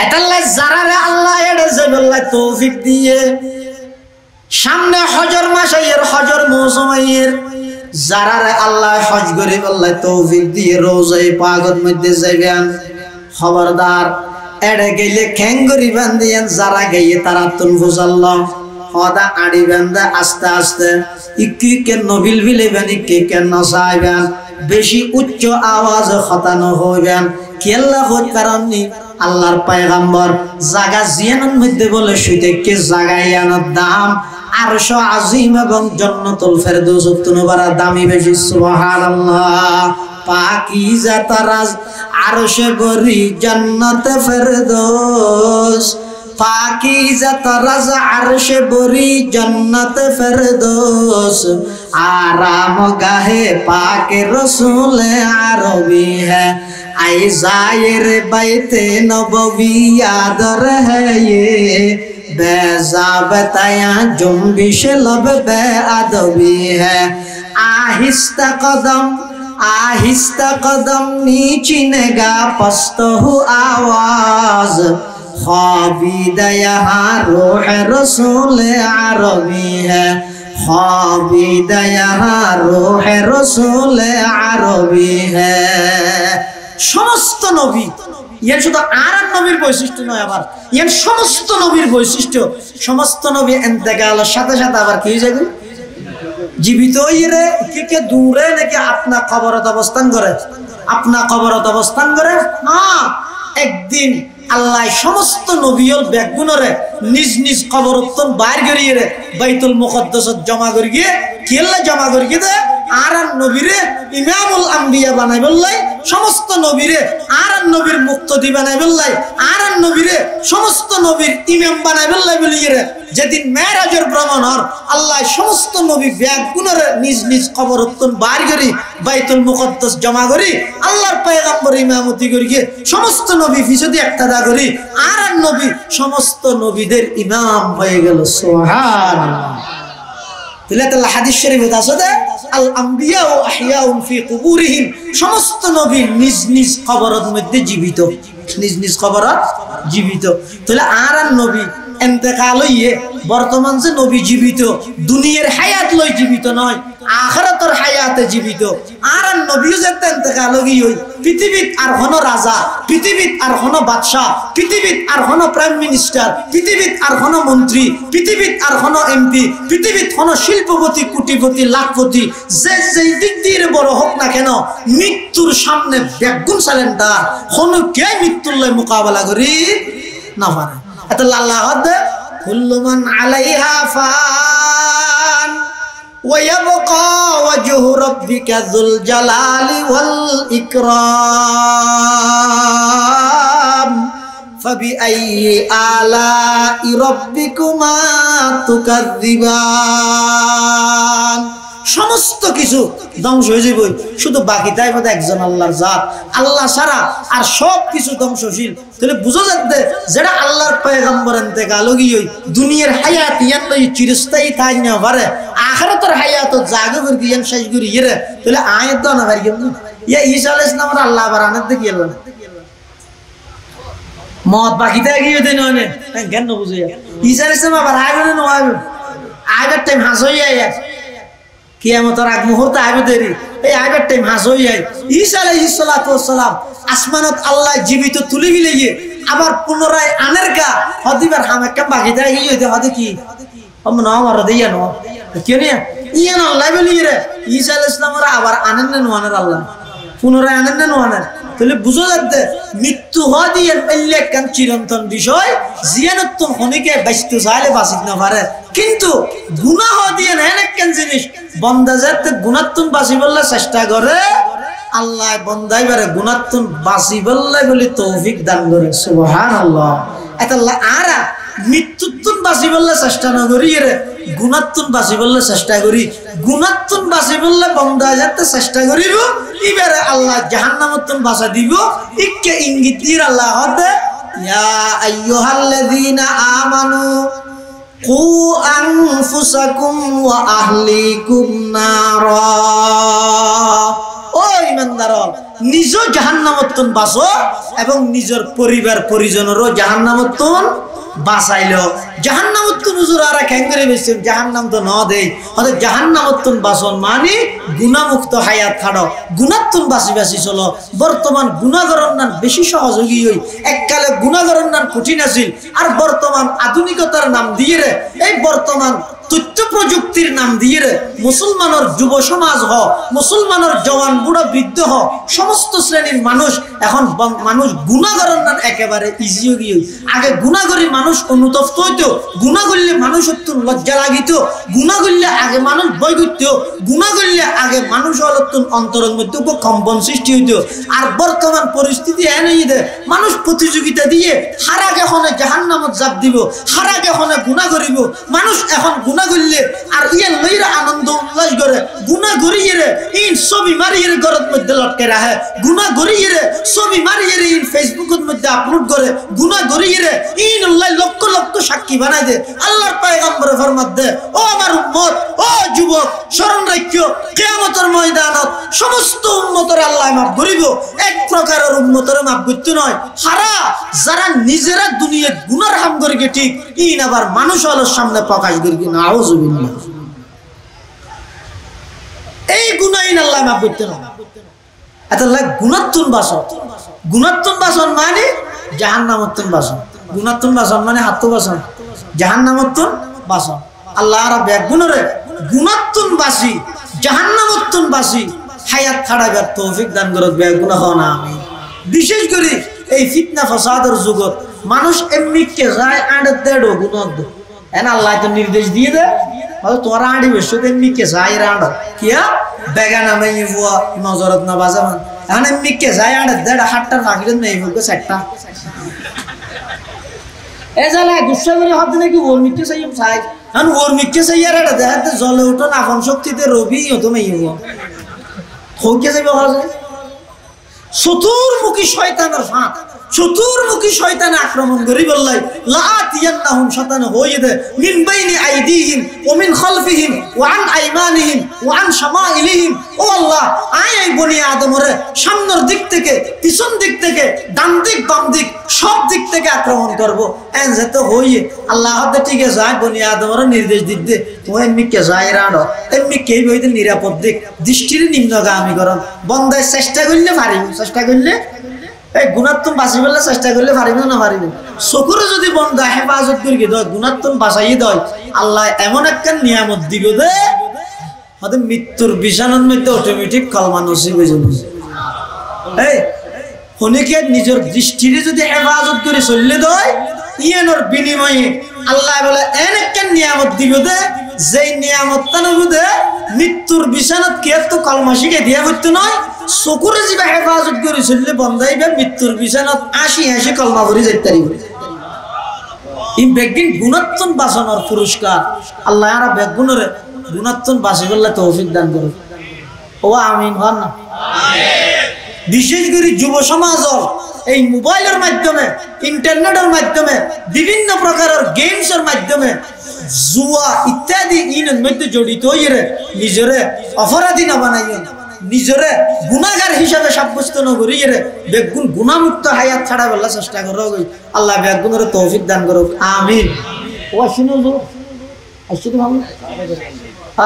এটাল্লাহ যারা আল্লাহ এড়ে যাইবাল্লাহ তৌফিক দিয়ে সামনে হজর মাস আইয়ের হজর মৌসুম আইয়ের যারা আল্লাহ হজ করে আল্লাহ তৌফিক দিয়ে রোজায় পাগত মধ্যে যাইবেন, খবরদার এড়ে গেলে খ্যাঙ্গরি বান্ধিয়েন, যারা গিয়ে তারা তুল ফুজাল্লাহ হদা আড়ি বান্ধে আস্তে আস্তে ইকি কেন নবিল বিলেবেন ইকি কেন নসাইবেন, বেশি উচ্চ আওয়াজ খতানো হইবেন কেল্লা হত কারণ আল্লাহর পয়গম্বর জাগা জিয়ানের মধ্যে বলে শুইতে জাগাইয়ানোর দাম আরশ আজিম এবং জান্নাতুল ফেরদৌস তুনবারা দামি বেশি। সুবহানাল্লাহ। পাকিজা তারাজ আরশে বরি জান্নাতে ফেরদৌস, পাকিজা তারাজ আরশে বরি জান্নাতে ফেরদৌস, আরাম গাহে পাকে রসুল আরবি হ্যায়, আই जायर बैते नबवी यादर है ये, बेजा बताया जुम्बिश लब बे अदबी है, आहिस्ता कदम नीचिनेगा पस्त हो आवाज, ख्वाबीदा यहाँ रूह रसूल अरबी है, ख्वाबीदा यहाँ रूह रसूल अरबी है। সমস্ত নবী ইয়ার শুধু আর নবীর বৈশিষ্ট্য নয়, আবার ইয়ার সমস্ত নবীর বৈশিষ্ট্য, সমস্ত নবী ইন্তেকালের সাথে সাথে আবার কি হয়ে যাবে জীবিত হইরে কে দূরে নাকি আপনা কবরত অবস্থান করে, আপনা কবরত অবস্থান করে। হ্যাঁ, একদিন আল্লাহ সমস্ত নবীল ব্যাগগুনরে নিজ নিজ কবরত্তন বাইর করিয়ে বাইতুল মুকদ্দাসত জমা করে গিয়ে কেল্লা জমা করে গিয়ে আর নবীরে ইমামুল আম্বিয়া বানাই বললাই, সমস্ত নবীরে আর নবীর মুক্তদি বানাই বললাই, আর নবীরে সমস্ত নবীর ইমাম বানাই বললাই বলিয়ে যেদিন মেরাজের ভ্রমণ হর আল্লাহ সমস্ত নবী ব্যাগগুনরে নিজ নিজ কবরত্তন বাইর করি বাইতুল মুকদ্দাস জমা করি আল্লাহর পয়গম্বর ইমামতি করি গিয়ে সমস্ত নবী ফিসদি ইক্তাদা করি আর নবী সমস্ত নবীদের ইমাম হয়ে গেল। সুবহানাল্লাহ। তিলাতুল হাদিস শরীফে আছে আল আম্বিয়া ও আহিয়াউন ফি কুবুরিহিম, সমস্ত নবী নিজ নিজ কবরের মধ্যে জীবিত, নিজ নিজ কবরত জীবিত। তাহলে আর নবী ইন্তেকাল হইয়ে বর্তমান যে নবী জীবিত দুনিয়ার হায়াত লই জীবিত নয়, আখিরাতের হায়াতে জীবিত। আর নবীও যে ইন্তেকাল হই পৃথিবীত আর কোনো রাজা, পৃথিবীত আর কোনো বাদশা, পৃথিবীত আর কোনো প্রাইম মিনিস্টার, পৃথিবীত আর কোনো মন্ত্রী, পৃথিবীত আর কোনো এমপি, পৃথিবীত কোনো শিল্পপতি কোটিপতি লাখপতি যে যেই দিক দিয়ে বড় হোক না কেন মৃত্যুর সামনে ব্যাগুন সালেন্টার কোনো কে মৃত্যুর লাই মোকাবেলা করি না পারে। এটা আল্লাহ হদে কুল্লু মান আলাইহা ফান ওয়া ইয়াবকা ওয়াজহু রাব্বিকা যুল জালালি ওয়াল ইকরাম ফাবিআইয়ি আলাই রাব্বিকুমা তুকাযযিবান। সমস্ত কিছু ধ্বংস হয়ে যাবে, শুধু বাকি থাকবে একজন আল্লাহর জাত, আল্লাহ ছাড়া আর সব কিছু ধ্বংসশীল। তাহলে বুঝা যাচ্ছে যেটা আল্লাহর পয়গম্বর ইন্তেকাল হই দুনিয়ার হায়াত ইয়ান লই চিরস্থায়ী থাই না পারে, আখিরাতের হায়াত জাগে করে ইয়ান শেষ করি ইরে। তাহলে আয়াত দাও না ভাই কেমন ইয়া ঈসা আলাইহিস সালাম আল্লাহ বারানাত দেখি এলো মত বাকি থাকি দেন না জ্ঞান বুঝে ঈসা আলাইহিস সালাম আবার আইবে না আইবে আইবে টাইম হাসই আইয়া কিয়ামতের আগ মুহূর্তে আইবে দেরি, এই আইবের টাইম হাস হই আই। ঈসা আলাইহিস সালাতু ওয়াস সালাম আসমানত আল্লাহ জীবিত তুলি গিয়ে আবার পুনরায় আনের গা হদিবার হামাক্কা বাকি থাকি হইতে হদে কি আমরা আমার দেইয়া ন কেন ইয়ান আল্লাহ বলি রে ঈসা আলাইহিস সালামরা আবার আনেন না নোয়ানের আল্লাহ পুনরায় আনেন না নোয়ানের। তাহলে বুঝা যাচ্ছে মৃত্যু হদিয়ের এলে কান চিরন্তন বিষয় জিয়ানতুন হনিকে বাঁচতে চাইলে বাঁচিত না পারে, কিন্তু গুনাহ দিয়ে নেন একখান জিনিস বন্দা যাতে গুণাত্মন বাঁচি বললে চেষ্টা করে আল্লাহ বন্দাইবারে গুনাত্তুন বাসি বল্লাই বলে তৌফিক দান করে সুবহানাল্লাহ। এতাল্লাহ আরা মৃত্যুত্তুন বাসি বললে চেষ্টা না করি রে গুনাত্তুন বাসি বললে চেষ্টা করি গুনাত্তুন বাসি বললে বন্দা যাতে চেষ্টা করিব এবারে আল্লাহ জাহান্নামতুন বাসা দিব ইকে ইঙ্গিত দিয়ে আল্লাহ হতে ইয়া আইয়ুহাল্লাযীনা আমানু কু আনফুসাকুম ওয়া আহলিকুম নারা। ও ইমানদার নিজ জাহান্নামতুন বাঁচো এবং নিজের পরিবার পরিজনেরও জাহান্নামতুন বাঁচাইল। জাহান্নামতুন হুজুর আর কেন করে বেশি জাহান্নাম তো ন দেই হয়তো জাহান্নামতুন বাঁচন মানে গুণামুক্ত হায়াত খাড়ো গুণাত্তুন বাঁচি বাঁচি চলো। বর্তমান গুণাগরণ নান বেশি সহযোগী হই এককালে গুণাগরণ নান কঠিন আছিল আর বর্তমান আধুনিকতার নাম দিয়ে রে এই বর্তমান তথ্য প্রযুক্তির নাম দিয়ে রে মুসলমানের যুব সমাজ হ মুসলমানের জওয়ান বুড়া বৃদ্ধ হ সমস্ত শ্রেণীর মানুষ এখন মানুষ গুণাগরণ নান একেবারে ইজি হয়ে গিয়ে আগে গুণাগরি মানুষ অনুতপ্ত হইতো গুণা করলে মানুষ অত্যন্ত লজ্জা লাগিত গুণা করলে আগে মানুষ ভয় করত গুণা করলে আগে মানুষ অত্যন্ত অন্তরের মধ্যে কম্পন সৃষ্টি হইত। আর বর্তমান পরিস্থিতি এন হয়ে দে মানুষ প্রতিযোগিতা দিয়ে হারাগে হনে জাহান্নামত জাপ দিব হারাগে হনে গুণা করিব মানুষ এখন গুণা করলে আর ইয়ার লইরা আনন্দ উল্লাস করে গুণা করিয়ে রে ইন ছবি মারিয়ে ঘরের মধ্যে লটকে রাখে গুণা করিয়ে রে ছবি মারিয়ে রে ইন ফেসবুকের মধ্যে আপলোড করে গুণা করিয়ে রে ইন আল্লাহ লক্ষ লক্ষ সাক্ষী বানাই দে আল্লাহর পয়গম্বরে ফরমাত দে ও আমার উম্মত ও যুবক স্মরণ রাখিও কিয়ামতের ময়দানত সমস্ত উম্মতের আল্লাহ মাফ করিব এক প্রকারের উম্মতের মাফ করতে নয় হারা যারা নিজেরা দুনিয়ার গুনার হাম করে ঠিক ইন আবার মানুষ আলোর সামনে প্রকাশ করি নাউযুবিল্লাহ এই গুনাহীন আল্লাহ মাফ করতে নয় এতলা গুনাত্তুন বাসন মানে জাহান্নামতুন বাসন গুনাত্তুন বাসন মানে হাত্তু বাসন জাহান্নামতুন বাসন আল্লাহ আর বেগুনরে গুনাত্তুন বাসি জাহান্নামতুন বাসি হায়াত খাড়াবার তৌফিক দান করত বেগুনা হও না আমি বিশেষ করে এই ফিতনা ফাসাদের যুগত মানুষ এমনি কে যায় আড়ে দেড় গুণত এন আল্লাহ তো নির্দেশ দিয়ে দে হয়তো তোরা আড়ি বেশি এমনি কে যায় রাড় কিয়া বেগানা মেয়ে বুয়া নজরত না বাজামান এখন এমনি কে যায় আড়ে দেড় হাটটার ফাঁকির নেই বলবে চারটা এ জালে গুসা করে হতে নাকি ওর মিটকে চাই চাই এখন ওর মিটকে চাই আর এটা দেখাতে জলে উঠো না আপন শক্তিতে রবি হতো মেয়ে বুয়া হইকে যাবে চতুর্মুখী শয়তানের ফাঁক চতুর্মুখী শয়তান আক্রমণ করি বললাই লাআতিয়ান্নাহুম শাতান হইদে মিন বাইনি আইদিহিম ওয়া মিন খালফিহিম ওয়া আন আইমানিহিম ওয়া আন শামাইলিহিম ও আল্লাহ আই বনি আদমরে সামনের দিক থেকে পিছন দিক থেকে ডান দিক বাম দিক সব দিক থেকে আক্রমণ করব এন যেতে হইয়ে আল্লাহ হাতে ঠিক যায় বনি আদমরে নির্দেশ দিতে তো এমনি কে যায় রাড়ো এমনি কে হইতে নিরাপদ দিক দৃষ্টির নিম্নগামী করন বন্দায় চেষ্টা করলে পারিব চেষ্টা করলে এই গুণাত্তম বাঁচি বললে চেষ্টা করলে পারিব না পারিব চকুরে যদি বন্ধা হেফাজত করি দেয় গুণাত্তম বাঁচাই দেয় আল্লাহ এমন একটা নিয়ামত দিব দে হয়তো মৃত্যুর বিছানার মধ্যে অটোমেটিক কলমা নসিব হয়ে যাবে এই হনিকে নিজের দৃষ্টিরে যদি হেফাজত করে চললে দেয় ইয়ানোর বিনিময়ে আল্লাহ বলে এন একটা নিয়ামত দিব দে যেই নিয়ামতটা নবুদে মৃত্যুর বিছানাত কে তো কলমা শিখে দিয়া করতে নয় চকুরে যা হেফাজত করে চললে বন্ধাইবে মৃত্যুর বিছানাত আসি আসি কলমা ভরি যেতে পারিব এই বেগিন গুণাত্তন বাঁচানোর পুরস্কার আল্লাহ আর বেগুনরে গুণাত্তন বাঁচি বললে তৌফিক দান করো ও আমিন হন না বিশেষ করে যুব সমাজের এই মোবাইলের মাধ্যমে ইন্টারনেটের মাধ্যমে বিভিন্ন প্রকারের গেমসের মাধ্যমে জুয়া ইত্যাদি ইনের মধ্যে জড়িত হইরে নিজরে অপরাধী না বানাইয়ে নিজরে গুনাহগার হিসাবে সাব্যস্ত না করিয়ে বেগুন গুনাহমুক্ত হায়াত ছাড়া বলা চেষ্টা করো আল্লাহ বেগুনের তৌফিক দান করুক আমিন ও শুনো তো আসছে তো ভালো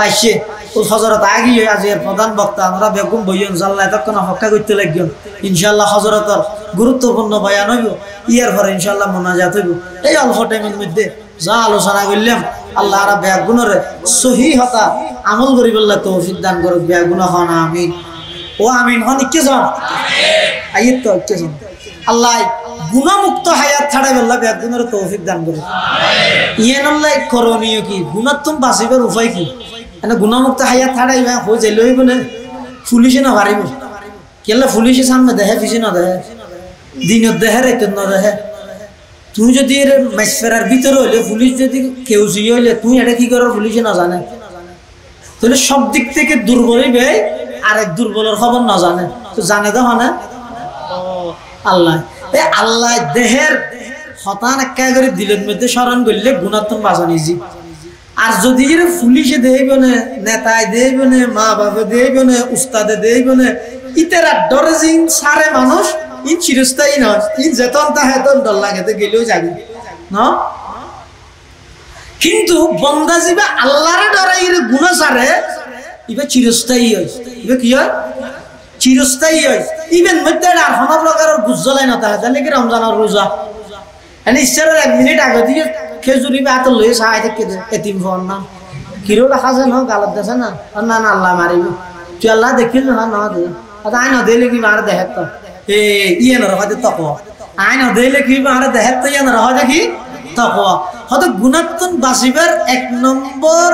আসছে ও হযরত আগি আজ এর প্রধান বক্তা আমরা বেগুন বইন ইনশাআল্লাহ এতক্ষণ অপেক্ষা করতে লাগবেন ইনশাআল্লাহ হযরতের গুরুত্বপূর্ণ বয়ান হইব ইয়ার পরে ইনশাআল্লাহ মুনাজাত হইব এই অল্প টাইমের মধ্যে যা আলোচনা করলাম আল্লাহ আর বেগুনের সহিহতা আমল করি বললে তৌফিক দান করুক বেগুন হন আমিন ও আমিন হন কে যান আইত তো কে যান আল্লাহ গুনাহমুক্ত হায়াত ছাড়া বললে বেগুনের তৌফিক দান করুক ইয়েন আল্লাহ করণীয় কি গুনাত্তম বাঁচিবার উপায় কি গুনাহমুক্ত হায়াত ছাড়াই হয়ে যাইলে হইব না পুলিশে না পারিব কেলা পুলিশে সামনে দেহে পিছিয়ে না দেহে দিনত দেহে রাইত না দেহে তুই যদি এর মাইসফেরার ভিতরে হইলে পুলিশ যদি কেউ জুই হইলে তুই এটা কি করার পুলিশে না জানে তাহলে সব দিক থেকে দুর্বলই বে আরেক দুর্বলের খবর না জানে তো জানে তো না আল্লাহ এ আল্লাহ দেহের হতান একা করে দিলের মধ্যে স্মরণ করলে গুণাত্মক বাঁচানি জি আর যদি এর পুলিশে দেইব না নেতায় দেইব না মা বাবা দেইব না উস্তাদে দেইব না ইতেরা ডরে জিন সারে মানুষ ইন চিরস্থায়ী নয় ইন যেতন তা হেতন ডর লাগে তো গেলেও যাবে না কিন্তু বন্দা জিবা আল্লাহর ডরে এর গুনাহ সারে ইবে চিরস্থায়ী হয় ইবে কি হয় চিরস্থায়ী হয় ইবেন মধ্যে আর কোনো প্রকারের গুজ্জলাই না থাকে জানি কি রমজানের রোজা এনে ইচ্ছার 1 মিনিট আগে দিয়ে খেজুরি বা হাতে লয়ে সাহায্য থেকে এতিম ফোন না কিরো দেখা যায় না গালত দেছে না না না আল্লাহ মারিব তুই আল্লাহ দেখিল না না দে আই না দিলে কি মার দেখ তো এ ইয়ে না রাখতে তকওয়া আই না দিলে কি মার দেখ তো ইয়ে না রাখ দেখি তকওয়া হয়তো গুণাত্মক বাঁচিবার 1 নম্বর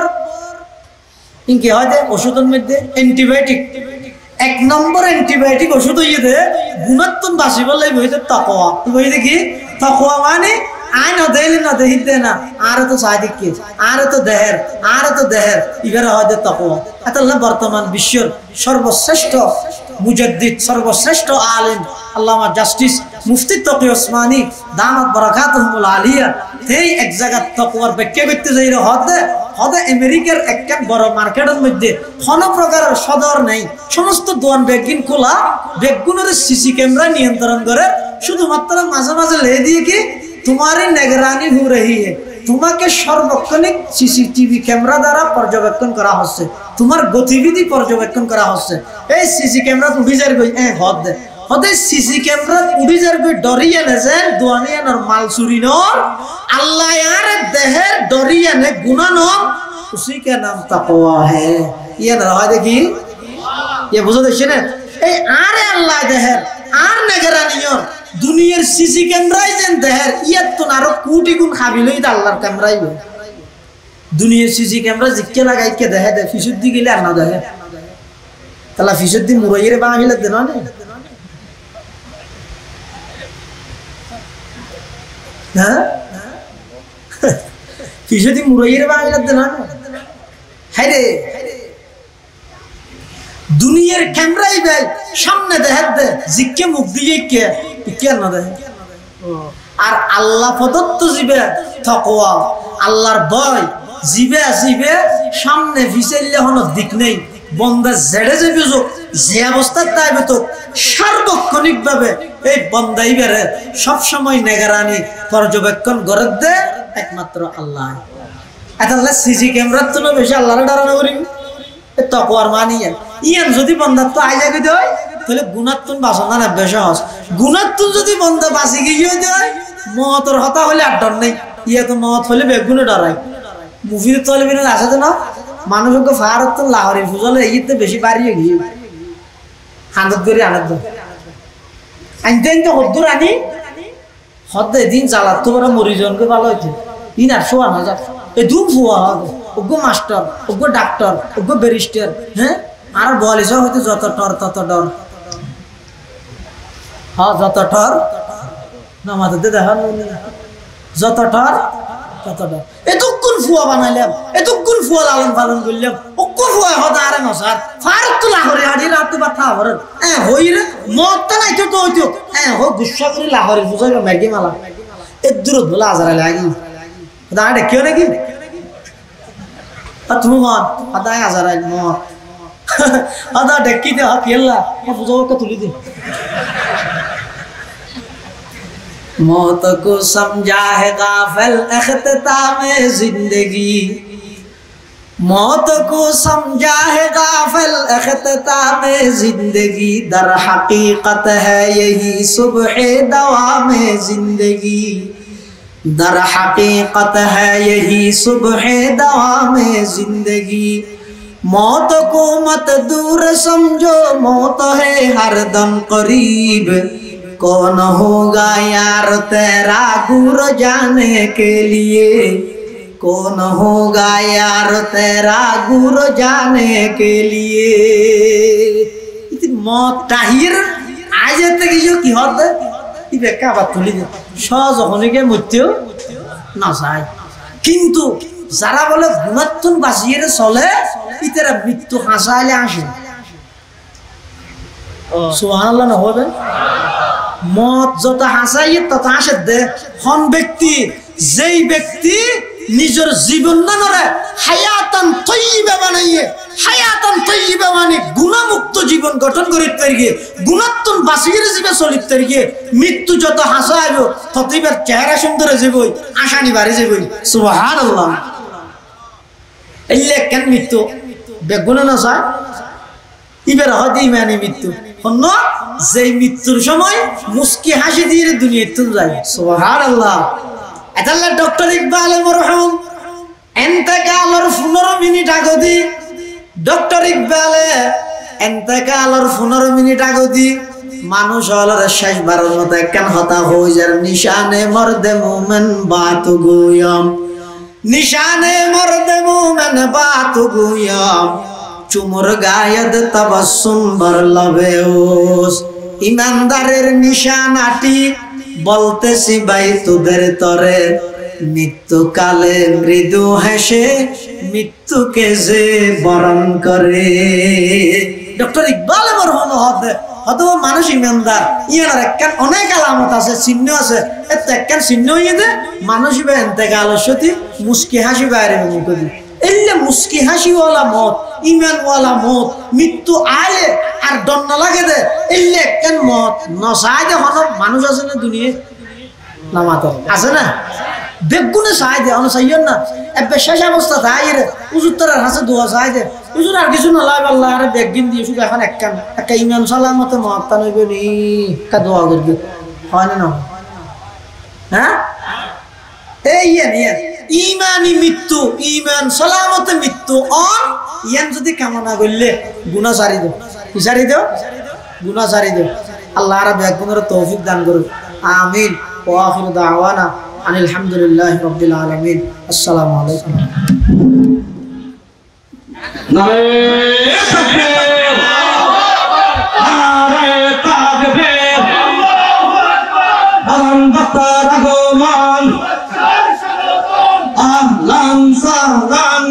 ইনকে হয়তো ওষুধের মধ্যে অ্যান্টিবায়োটিক 1 নম্বর অ্যান্টিবায়োটিক ওষুধ হইয়ে দে গুণাত্মক বাঁচিবার লাগবে হইতে তকওয়া তুই দেখি তকওয়া মানে আইন দেইলে না দেহিতে না আর তো সাদিক কে আর তো দেহের ইবারে হয়তো তকওয়া আল্লাহ বর্তমান বিশ্বের সর্বশ্রেষ্ঠ মুজাদ্দিদ সর্বশ্রেষ্ঠ আলেম আল্লামা জাস্টিস মুফতি তকি ওসমানী দামাত বারাকাতুহুল আলিয়া এই এক জায়গা তকওয়ার ব্যাখ্যা করতে যাইরে হতে আমেরিকার একটা বড় মার্কেটের মধ্যে কোনো প্রকারের সদর নেই সমস্ত দোকান বেগিন খোলা বেগুনের সিসি ক্যামেরা নিয়ন্ত্রণ করে শুধুমাত্র মাঝে মাঝে লে দিয়ে কি तुम्हारी निगरानी हो रही है তোমাকে সর্বক্ষণিক সিসিটিভি ক্যামেরা দ্বারা পর্যবেক্ষণ করা হচ্ছে তোমার গতিবিধি পর্যবেক্ষণ করা হচ্ছে এই সিসি ক্যামেরা উড়ি যার গই হদে সিসি ক্যামেরা উড়ি যার গই ডরিয়ে নে যে দুয়ানিয়ার মাল চুরি নর আল্লাহ यार দেহের ডরিয়ে নে গুনাহ নর उसी का नाम तकवा है ये ना হয় দেখি ये বুঝো দেখছেন এই আরে আল্লাহ দেহের আর নিগরানিয়র দুনিয়ার সিসি ক্যামেরাই যেন দেহের ইয়াত তো আরো কোটি গুণ খাবিলই আল্লাহর ক্যামেরাই দুনিয়ার সিসি ক্যামেরা জিকে লাগাই কে দেহে দে ফিসুদ্দি গেলে আর না দেহে তাহলে ফিসুদ্দি মুরাইয়ের বাঙালিলে দেন না হ্যাঁ ফিসুদ্দি মুরাইয়ের বাঙালিলে দেন না হাই রে দুনিয়ার ক্যামেরাই ভাই সামনে দেহে দে জিকে মুখ দিয়ে কে না দেহে আর আল্লাহ প্রদত্ত জিবে তাকওয়া আল্লাহর ভয় জিবে সামনে ফিসাইলে হন দিক নেই বন্দা জেড়ে যে বুঝুক যে অবস্থায় তাইবে তো সার্বক্ষণিক ভাবে এই বন্দাই বেড়ে সবসময় নিগরানি পর্যবেক্ষণ করে দে একমাত্র আল্লাহ এটা সিসি ক্যামেরার তো বেশি আল্লাহর ডারানো করি তাকওয়ার মানিয়ে ইয়ান যদি বন্দা তো আই যাবে দেয় তাহলে গুণাত্মক বাসনা না বেশ সহজ গুণাত্মক যদি বন্ধ বাঁচি গিয়ে দেয় মহতর হতা হলে আর ডর নেই ইয়ে তো মহৎ হলে বেগুনে ডরাই মুভির তলে বিনোদ আসে তো না মানুষকে ফায়ার তো লাহরি ফুজলে ইতে বেশি বাড়িয়ে গিয়ে হানত করে আনন্দ আনতে আনতে হদ্দুর আনি হদ্দে দিন চালাত তো বড় মরিজনকে ভালো হইতে ইন আর শোয়া না যা এই ধূপ ফুয়া হবে ওগো মাস্টার ওগো ডাক্তার ওগো ব্যারিস্টার হ্যাঁ আর বলিস হয়তো যত টর তত ডর হ্যাঁ যত টর নামাতে দেখা যত টর তত ডর এতক্ষণ ফুয়া বানাইলাম এতক্ষণ ফুয়া লালন পালন করলাম অক্ষর ফুয়া হতে আরে মশার ফারুক তো লাহরে হাড়ি রাতে বা থা হরে হই রে মতটা নাই তো হইতো হো গুসা করে লাহরে বুঝাইবা ম্যাগি মালা এর দূরত বলে আজারা লাগি দাঁড়ে কেউ নাকি তুমি মত আদায় আজারাই মত আদা ডেকি দে হাত ইয়াল্লা বুঝাবো তুলি দে मौत को समझा है गाफिल इख्तिताम जिंदगी मौत को समझा है गाफिल इख्तिताम जिंदगी दर हकीकत है यही सुबह दवाम जिंदगी दर हकीकत है यही सुबह दवाम जिंदगी मौत को मत दूर समझो मौत है हर दम करीब कौन होगा यार तेरा गुर जाने के लिए कौन होगा यार तेरा गुर जाने के लिए মদ তাহির আইজে থেকে কি হতে ই বেকা আবার তুলি দে সহজ ওখানে মরতেও না চায় কিন্তু যারা বলে গুণাত্মন বাঁচিয়ে চলে ইতারা মৃত্যু হাসাইলে আসে সুবহানাল্লাহ না হবে মদ যত হাসাইয়ে তত আসে দে হন ব্যক্তি যেই ব্যক্তি নিজের জীবন না নরে হায়াতান তয়্যিবা বানাইয়ে হায়াতান তয়্যিবা মানে গুনাহমুক্ত জীবন গঠন করিতে পারিয়ে গুণাত্মন বাঁচিয়ে জীবে চলিতে পারিয়ে মৃত্যু যত হাসাইব ততইবার চেহারা সুন্দর যাবই আশানি বাড়ি যাবই সুবহানাল্লাহ এলে কেন মৃত্যু বেগুন না চায় এবার হয়তো ইমানি মৃত্যু অন্য যেই মৃত্যুর সময় মুস্কি হাসি দিয়ে দুনিয়াতে যায় সুবহানাল্লাহ এতাল্লাহ ডক্টর ইকবাল মরহুম এন্তেকালের 15 মিনিট আগদি ডক্টর ইকবালে এন্তেকালের 15 মিনিট আগদি মানুষ হলার শেষবারের মতো কেন হতা হয়ে যায় নিশানে মর্দে মোমেন বাত গুয়ম নিশানে মর্দে মোমেন বাত গুয়ম চুমর গায়দ তাবাসসুম বার লবেউস ইমানদারের নিশানাটি বলতেছি ভাই তোদের তরে মৃত্যুকালে মৃদু হেসে মৃত্যুকে যে বরণ করে ডক্টর ইকবাল মরহুম হয়তো মানুষ ইমানদার ইয়ার একখান অনেক আলামত আছে চিহ্ন আছে এত একখান চিহ্ন হইয়ে দে মানুষ এতেকালের সাথে মুস্কি হাসি বাইরে মুখে দি এলে মুস্কি হাসিওয়ালা মত ইমানওয়ালা মত মৃত্যু আয়ে আর দণ্ড লাগে দে এলে একখান মত নসায় দে হন মানুষ আছে না দুনিয়া নামাতে আছে না বেগুনে চাই দে অন চাইয়েন না এবার শেষ অবস্থা তাই রে উজুত্তরের হাসে দোয়া চাই দে উজুর আর কিছু নলাই পাল্লা আরে বেগিন দিয়ে শুধু এখন একটা ইমান সালামতে মহাত্মা নইব নি একটা দোয়া করবে হয় না হ্যাঁ এই ইমানি মৃত্যু ইমান সালামতে মৃত্যু অন ইয়ান যদি কামনা করলে গুনাহ সারি দে কি সারি দে গুনাহ সারি দে আল্লাহ আর বেগুনের তৌফিক দান করুন আমিন ওয়া আখিরু দাওয়ানা আলহামদুলিল্লাহি রাব্বিল আলামিন আসসালামু আলাইকুম নারে তাকবীর নারে তাকবীর আলহামদুলিল্লাহ রহমান আহলান সাহলান